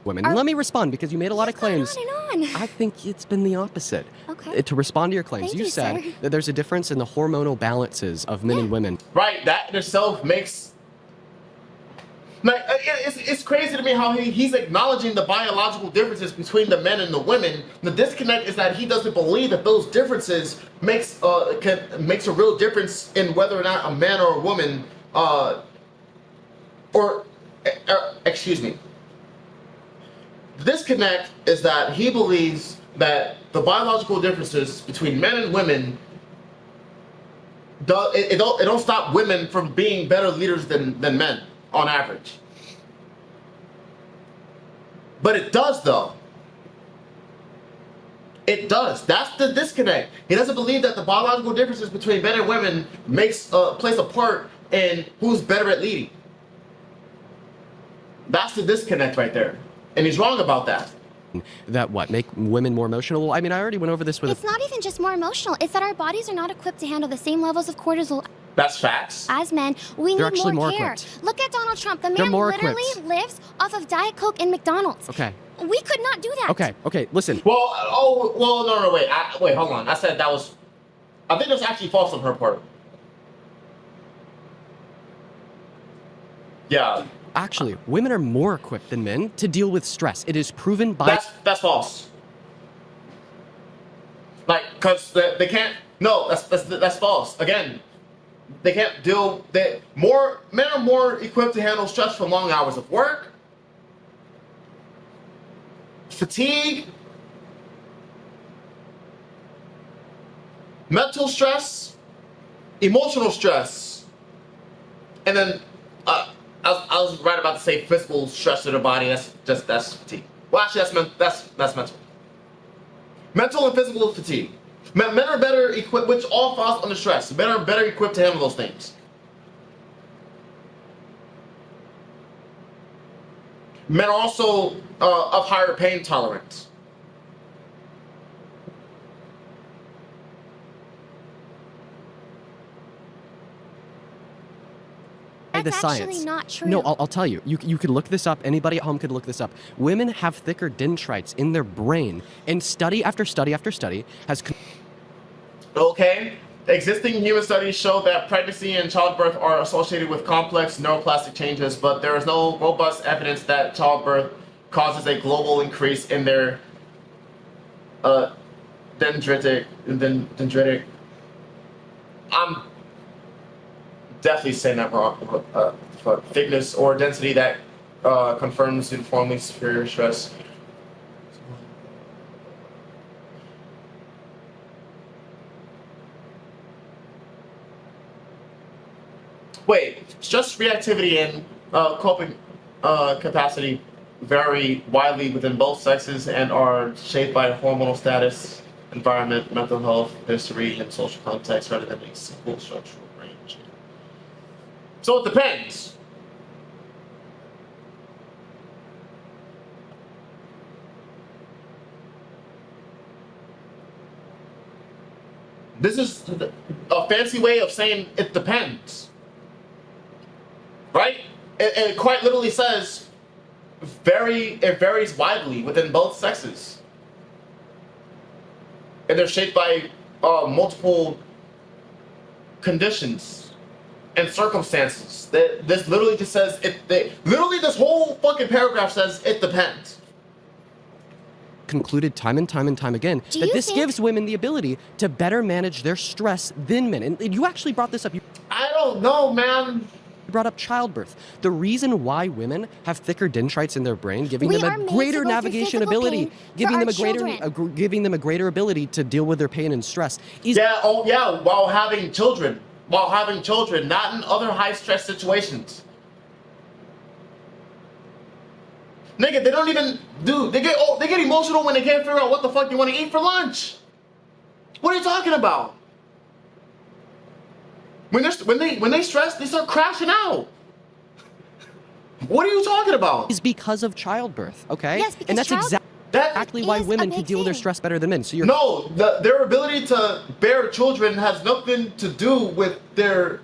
women. And let me respond, because you made a lot of claims. On and on. I think it's been the opposite. Okay. To respond to your claims, Thank you you, said sir. that there's a difference in the hormonal balances of men and women. Right, that in itself makes. Like, it's crazy to me how he's acknowledging the biological differences between the men and the women. The disconnect is that he doesn't believe that those differences makes a real difference in whether or not a man or a woman, excuse me. The disconnect is that he believes that the biological differences between men and women it don't stop women from being better leaders than men on average. But it does though. It does. That's the disconnect. He doesn't believe that the biological differences between men and women plays a part in who's better at leading. That's the disconnect right there. And he's wrong about that. That what, make women more emotional? Well, I mean, I already went over this with It's not even just more emotional. It's that our bodies are not equipped to handle the same levels of cortisol That's facts. as men. We They're need actually more more care. equipped. Look at Donald Trump. The They're man more literally equipped. lives off of Diet Coke and McDonald's. Okay. We could not do that. Okay, listen. Well, no, wait. Wait, hold on. I said that was. I think that's actually false on her part. Yeah. Actually, women are more equipped than men to deal with stress. It is proven by... That's false. Like, cause they can't. No, that's false. Again, they can't deal. Men are more equipped to handle stress from long hours of work, fatigue, mental stress, emotional stress, and then I was right about to say physical stress to the body. That's fatigue. Well, actually, that's mental. Mental and physical fatigue. Men are better equipped, which all falls under stress. Men are better equipped to handle those things. Men are also of higher pain tolerance. the That's science. actually not true. No, I'll tell you. You could look this up. Anybody at home could look this up. Women have thicker dendrites in their brain, and study after study after study has... Okay. Existing human studies show that pregnancy and childbirth are associated with complex neuroplastic changes, but there is no robust evidence that childbirth causes a global increase in their dendritic. I'm definitely saying that wrong. Thickness or density that confirms uniformly superior stress. Wait, stress reactivity and coping capacity vary widely within both sexes and are shaped by hormonal status, environment, mental health, history, and social context rather than a single structural range. So it depends. This is a fancy way of saying it depends. Right? It quite literally says it varies widely within both sexes. And they're shaped by multiple conditions and circumstances. This literally just says literally this whole fucking paragraph says it depends. Concluded time and time and time again that this gives women the ability to better manage their stress than men. And you actually brought this up. I don't know, man. You brought up childbirth. The reason why women have thicker dendrites in their brain, giving them a greater navigation ability, giving them a greater ability to deal with their pain and stress. While having children, not in other high stress situations. Nigga, they don't even do. They get emotional when they can't figure out what the fuck you want to eat for lunch. What are you talking about? When they stress, they start crashing out. What are you talking about? Is because of childbirth, okay? Yes, because and that's exactly why women can deal with their stress better than men. So you're no, their ability to bear children has nothing to do with their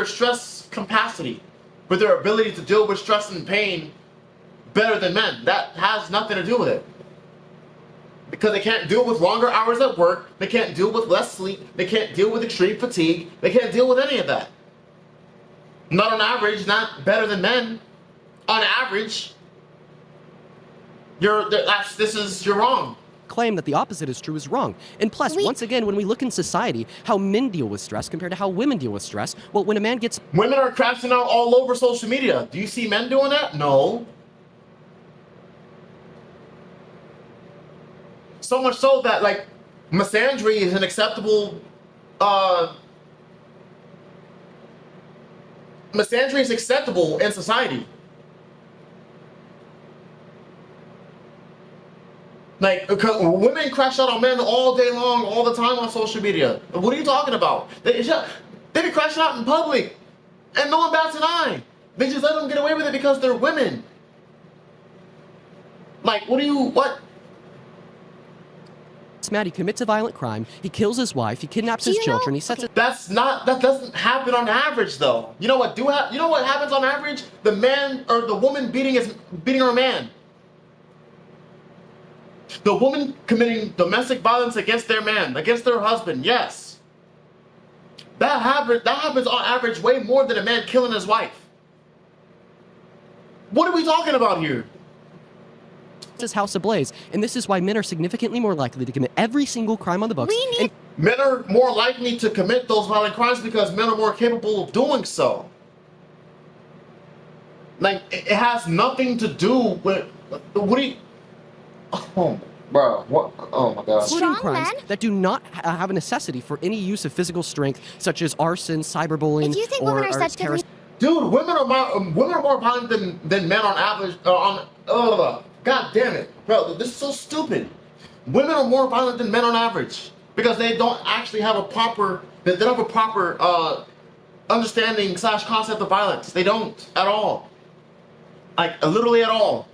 stress capacity, with their ability to deal with stress and pain better than men. That has nothing to do with it. Because they can't deal with longer hours at work, they can't deal with less sleep, they can't deal with extreme fatigue, they can't deal with any of that. Not on average, not better than men. On average, you're wrong. claim that the opposite is true is wrong. And plus, once again, when we look in society, how men deal with stress compared to how women deal with stress, well, when a man gets... Women are crashing out all over social media. Do you see men doing that? No. So much so that, like, misandry is an acceptable, misandry is acceptable in society. Like, women crash out on men all day long, all the time on social media. What are you talking about? They be crashing out in public, and no one bats an eye. They just let them get away with it because they're women. Like, what? Matt, he commits a violent crime, he kills his wife, he kidnaps his children, he sets... That doesn't happen on average, though. You know what happens on average? The man or the woman beating her man. The woman committing domestic violence against their man, against their husband, yes. That happens on average way more than a man killing his wife. What are we talking about here? His house ablaze, and this is why men are significantly more likely to commit every single crime on the books. Men are more likely to commit those violent crimes because men are more capable of doing so. Like, it has nothing to do with... What do you... Oh, bro, what? Oh my God. Including crimes that do not have a necessity for any use of physical strength, such as arson, cyberbullying, if you think or women are such terrorist... Dude, women are more violent than men on average. God damn it, bro! This is so stupid. Women are more violent than men on average because they don't actually have a proper. They don't have a proper understanding / concept of violence. They don't at all. Like literally at all.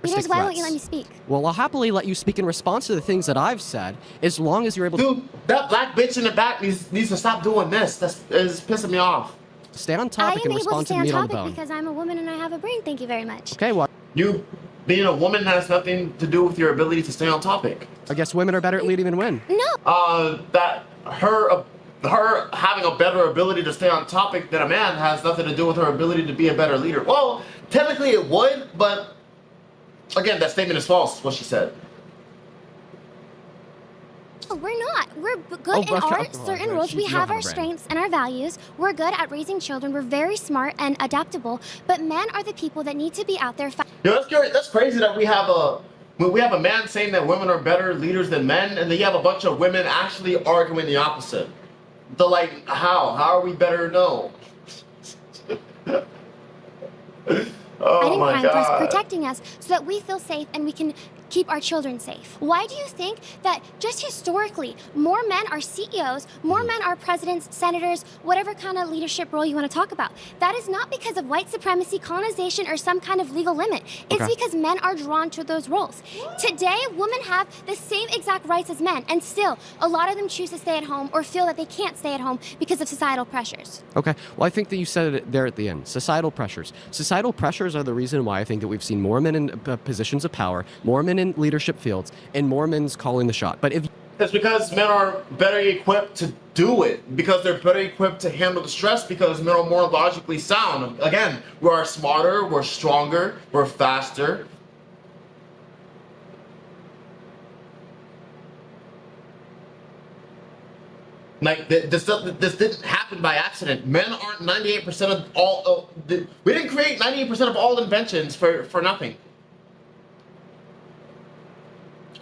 Leaders, why won't you let me speak? Well, I'll happily let you speak in response to the things that I've said, as long as you're able to... Dude, that black bitch in the back needs to stop doing this. That's pissing me off. Stay on topic and respond to the meat on the bone. Because I'm a woman and I have a brain. Thank you very much. Okay, well... You being a woman has nothing to do with your ability to stay on topic. I guess women are better at leading than men. No. That her having a better ability to stay on topic than a man has nothing to do with her ability to be a better leader. Well, technically it would, but again, that statement is false, what she said. We're not. We're good in our certain roles. We have our strengths and our values. We're good at raising children. We're very smart and adaptable. But men are the people that need to be out there. Yo, that's scary. That's crazy that we have a man saying that women are better leaders than men, and then you have a bunch of women actually arguing the opposite. They're like, how are we better? No. Oh my God. For protecting us so that we feel safe and we can keep our children safe. Why do you think that just historically, more men are CEOs, more men are presidents, senators, whatever kind of leadership role you want to talk about? That is not because of white supremacy, colonization, or some kind of legal limit. It's because men are drawn to those roles. Today, women have the same exact rights as men, and still, a lot of them choose to stay at home or feel that they can't stay at home because of societal pressures. Okay, well, I think that you said it there at the end. Societal pressures. Societal pressures are the reason why I think that we've seen more men in positions of power, more men in leadership fields, and more men's calling the shot. But if it's because men are better equipped to do it, because they're better equipped to handle the stress, because men are more logically sound. Again, we are smarter, we're stronger, we're faster. Like, this didn't happen by accident. Men aren't 98% of all... we didn't create 98% of all inventions for nothing.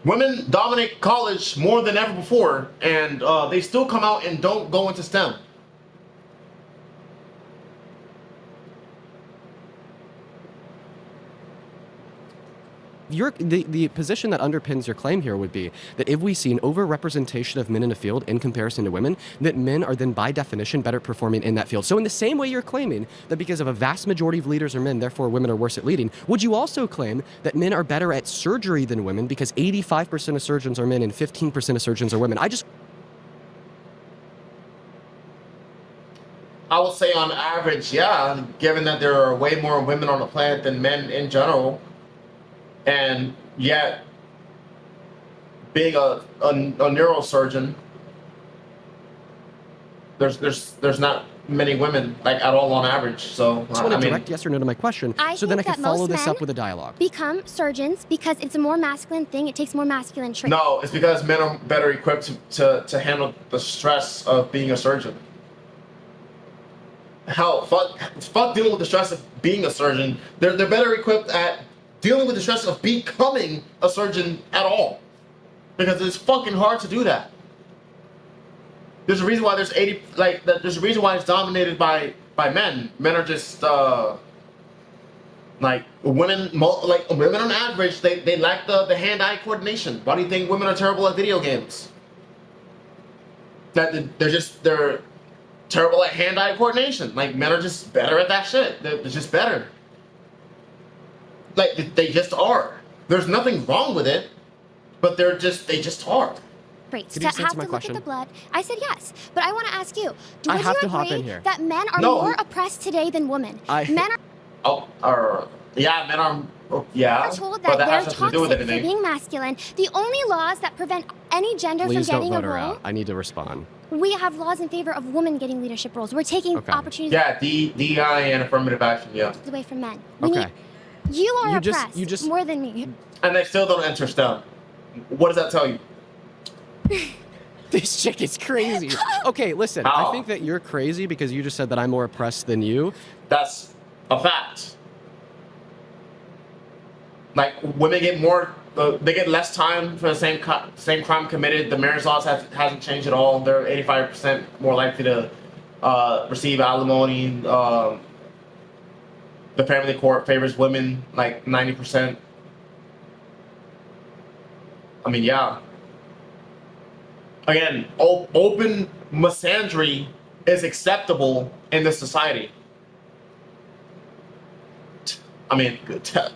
Women dominate college more than ever before, and they still come out and don't go into STEM. the position that underpins your claim here would be that if we see an overrepresentation of men in a field in comparison to women, that men are then by definition better performing in that field. So in the same way you're claiming that because of a vast majority of leaders are men, therefore women are worse at leading, would you also claim that men are better at surgery than women because 85% of surgeons are men and 15% of surgeons are women? I would say on average, yeah, given that there are way more women on the planet than men in general, and yet being a neurosurgeon, there's not many women like at all on average. So I just want a direct yes or no to my question, so then I can follow this up with a dialogue. Become surgeons because it's a more masculine thing. It takes more masculine traits. No, it's because men are better equipped to handle the stress of being a surgeon. Hell, fuck dealing with the stress of being a surgeon. They're better equipped at dealing with the stress of becoming a surgeon at all. Because it's fucking hard to do that. There's a reason why there's there's a reason why it's dominated by men. Men are just women on average they lack the hand-eye coordination. Why do you think women are terrible at video games? They're terrible at hand-eye coordination. Like, men are just better at that shit. They're just better. Like, they just are. There's nothing wrong with it, but they just are. Great. Could you just answer my look question? at the blood. I said yes, but I want to ask you. I Would have you to hop agree in here. that men are No. more oppressed today than women? Men Yeah, men are. Yeah, are told but that they're has nothing to do with toxic for anything. being masculine. The only laws that prevent any gender Please from don't getting vote a her role, out. I need to respond. we have laws in favor of women getting leadership roles. We're taking Okay. opportunities Yeah, DEI and affirmative action. Yeah, away from men. Okay. You are You just- oppressed you just- more than me. and they still don't enter STEM. What does that tell you? This chick is crazy. Okay, listen, I How? think that you're crazy because you just said that I'm more oppressed than you. That's a fact. Like, women get more, they get less time for the same crime committed. The marriage laws hasn't changed at all. They're 85% more likely to receive alimony. The family court favors women like 90%. I mean, yeah. Again, open misandry is acceptable in this society. I mean,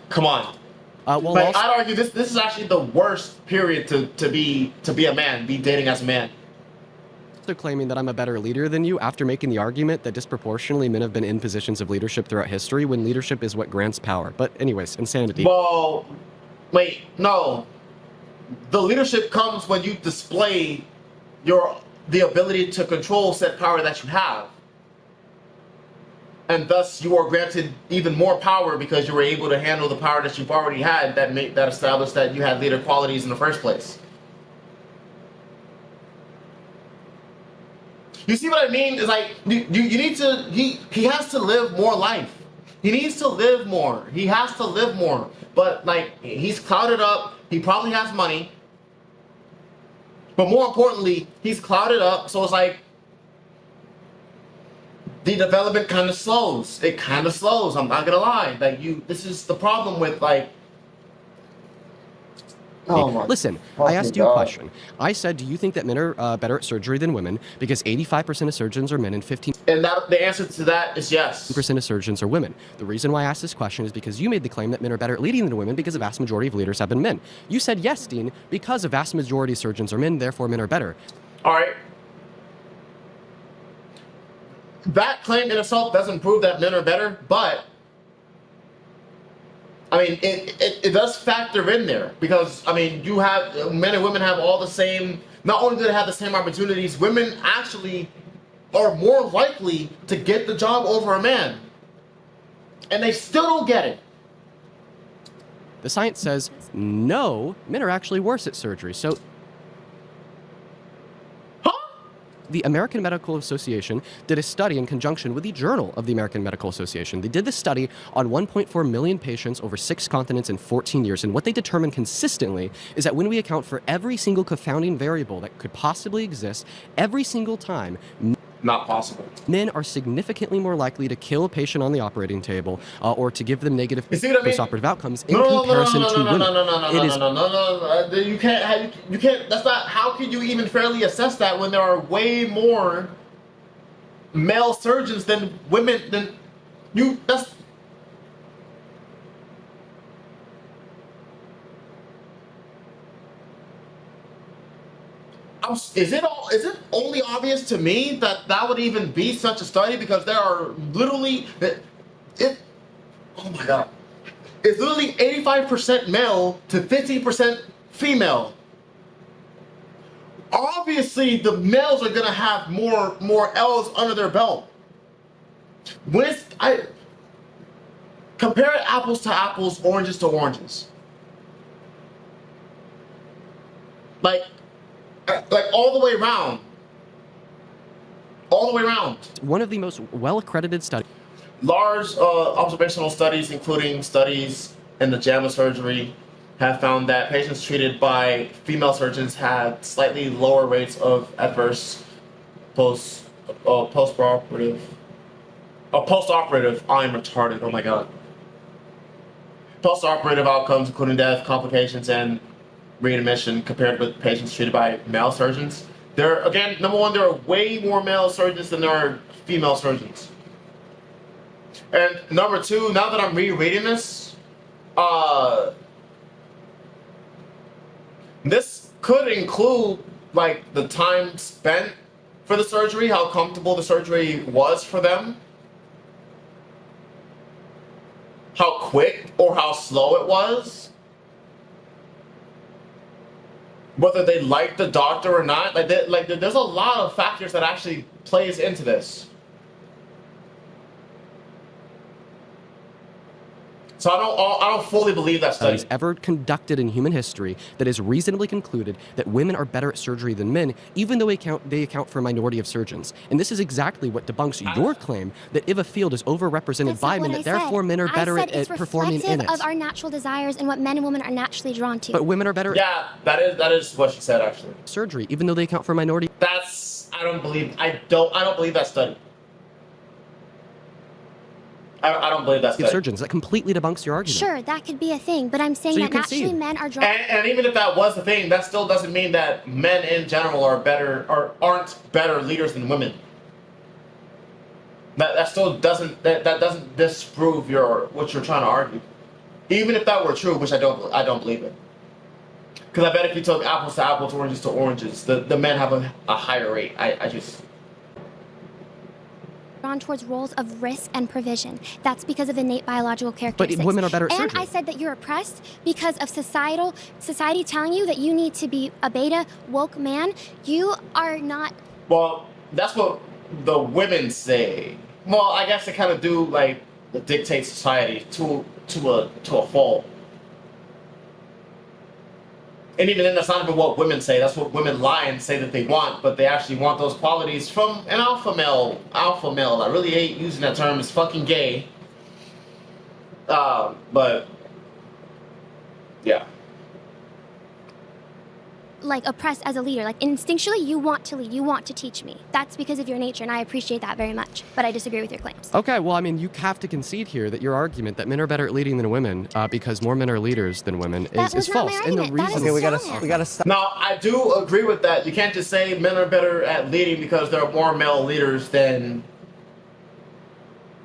come on. Well, Like, also, I'd argue this is actually the worst period to be a man, be dating as a man. claiming that I'm a better leader than you after making the argument that disproportionately men have been in positions of leadership throughout history when leadership is what grants power. But anyways, insanity. Well, wait, no. The leadership comes when you display the ability to control said power that you have. And thus you are granted even more power because you were able to handle the power that you've already had that established that you had leader qualities in the first place. You see what I mean? It's like you need to he has to live more life. He needs to live more. He has to live more. But like he's clouded up, he probably has money. But more importantly, he's clouded up, so it's like the development kind of slows. It kind of slows. I'm not gonna lie. Like this is the problem with like. Oh my Listen, fucking I asked you a God. question. I said, do you think that men are better at surgery than women? Because 85% of surgeons are men and 15% And the answer to that is yes. of surgeons are women. The reason why I asked this question is because you made the claim that men are better at leading than women because a vast majority of leaders have been men. You said, yes, Dean, because a vast majority of surgeons are men, therefore men are better. All right. That claim in itself doesn't prove that men are better, but I mean, it does factor in there because, I mean, you have, men and women have all the same, not only do they have the same opportunities, women actually are more likely to get the job over a man. And they still don't get it. The science says, no, men are actually worse at surgery. So the American Medical Association did a study in conjunction with the Journal of the American Medical Association. They did this study on 1.4 million patients over 6 continents in 14 years. And what they determined consistently is that when we account for every single confounding variable that could possibly exist, every single time, not possible. Men are significantly more likely to kill a patient on the operating table or to give them negative You see what I mean? postoperative outcomes in comparison to women. You can't. That's not. How can you even fairly assess that when there are way more male surgeons than women? Than you. That's. Is it only obvious to me that that would even be such a study? Because there are literally oh my god, it's literally 85% male to 15% female. Obviously, the males are gonna have more L's under their belt. When I compare apples to apples, oranges to oranges, like all the way around. All the way around. One of the most well-accredited studies. Large observational studies, including studies in the JAMA surgery, have found that patients treated by female surgeons had slightly lower rates of adverse postoperative. I'm retarded. Oh my god. Postoperative outcomes, including death, complications, and readmission compared with patients treated by male surgeons. Again, number one, there are way more male surgeons than there are female surgeons. And number two, now that I'm rereading this, this could include like the time spent for the surgery, how comfortable the surgery was for them, how quick or how slow it was, whether they like the doctor or not. There's a lot of factors that actually plays into this. So I don't fully believe that study. Ever conducted in human history that has reasonably concluded that women are better at surgery than men, even though they account for a minority of surgeons. And this is exactly what debunks your claim that if a field is overrepresented by men, that therefore men are better at performing in it. Of our natural desires and what men and women are naturally drawn to. But women are better. Yeah, that is what she said actually. Surgery, even though they account for a minority. I don't believe that study. I don't believe that study. Surgeons, that completely debunks your argument. Sure, that could be a thing, but I'm saying that naturally men are drawn. And even if that was the thing, that still doesn't mean that men in general are better or aren't better leaders than women. That still doesn't disprove what you're trying to argue. Even if that were true, which I don't believe it. Because I bet if you took apples to apples, oranges to oranges, the men have a higher rate. I just. Drawn towards roles of risk and provision. That's because of innate biological characteristics. But women are better at surgery. And I said that you're oppressed because of society telling you that you need to be a beta woke man. You are not. Well, that's what the women say. Well, I guess they kind of do like dictate society to a fault. And even then, that's not even what women say. That's what women lie and say that they want, but they actually want those qualities from an alpha male. Alpha male. I really hate using that term. It's fucking gay. But yeah. Like oppressed as a leader. Like instinctually, you want to lead. You want to teach me. That's because of your nature, and I appreciate that very much. But I disagree with your claims. Okay, well, I mean, you have to concede here that your argument that men are better at leading than women because more men are leaders than women is false. And the reason Okay, we gotta stop. Now, I do agree with that. You can't just say men are better at leading because there are more male leaders than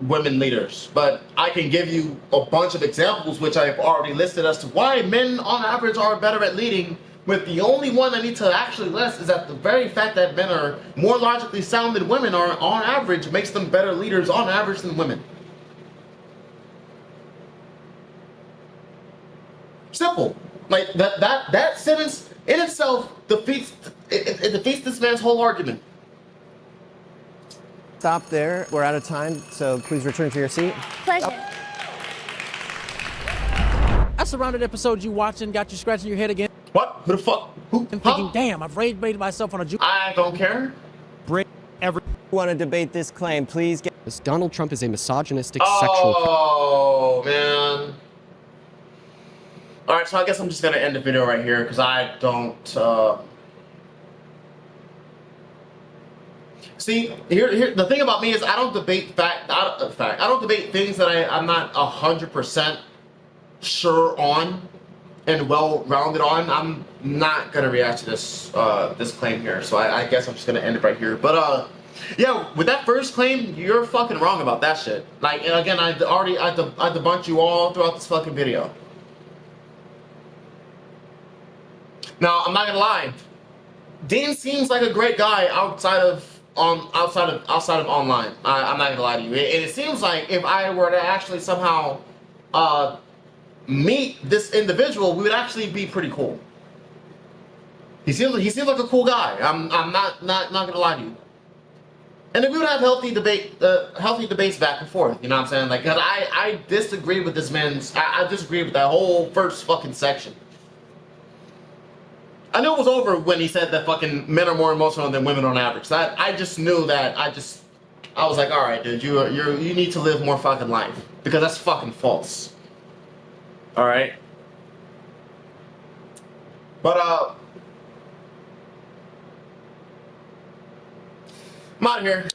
women leaders. But I can give you a bunch of examples, which I've already listed, as to why men on average are better at leading. With the only one I need to actually list is that the very fact that men are more logically sound than women are, on average, makes them better leaders on average than women. Simple. Like that sentence in itself defeats this man's whole argument. Stop there. We're out of time, so please return to your seat. Pleasure. I surrounded episodes you watching, got you scratching your head again. What? Who the fuck? Who? I'm thinking, damn, I've rated myself on a I don't care. break every. Want to debate this claim? Please get. Donald Trump is a misogynistic sexual. Oh man. All right, so I guess I'm just gonna end the video right here because I don't. See, here, the thing about me is I don't debate fact. I don't debate things that I'm not 100% sure on and well-rounded on. I'm not gonna react to this this claim here. So I guess I'm just gonna end it right here. But yeah, with that first claim, you're fucking wrong about that shit. Like, and again, I debunked you all throughout this fucking video. Now, I'm not gonna lie. Dean seems like a great guy outside of online. I'm not gonna lie to you. And it seems like if I were to actually somehow meet this individual, we would actually be pretty cool. He seems like a cool guy. I'm not gonna lie to you. And then we would have healthy debates back and forth. You know what I'm saying? Like, 'cause I disagree with this man's. I disagree with that whole first fucking section. I knew it was over when he said that fucking men are more emotional than women on average. So I just knew that. I was like, all right, dude, you need to live more fucking life, because that's fucking false. All right. But I'm out of here.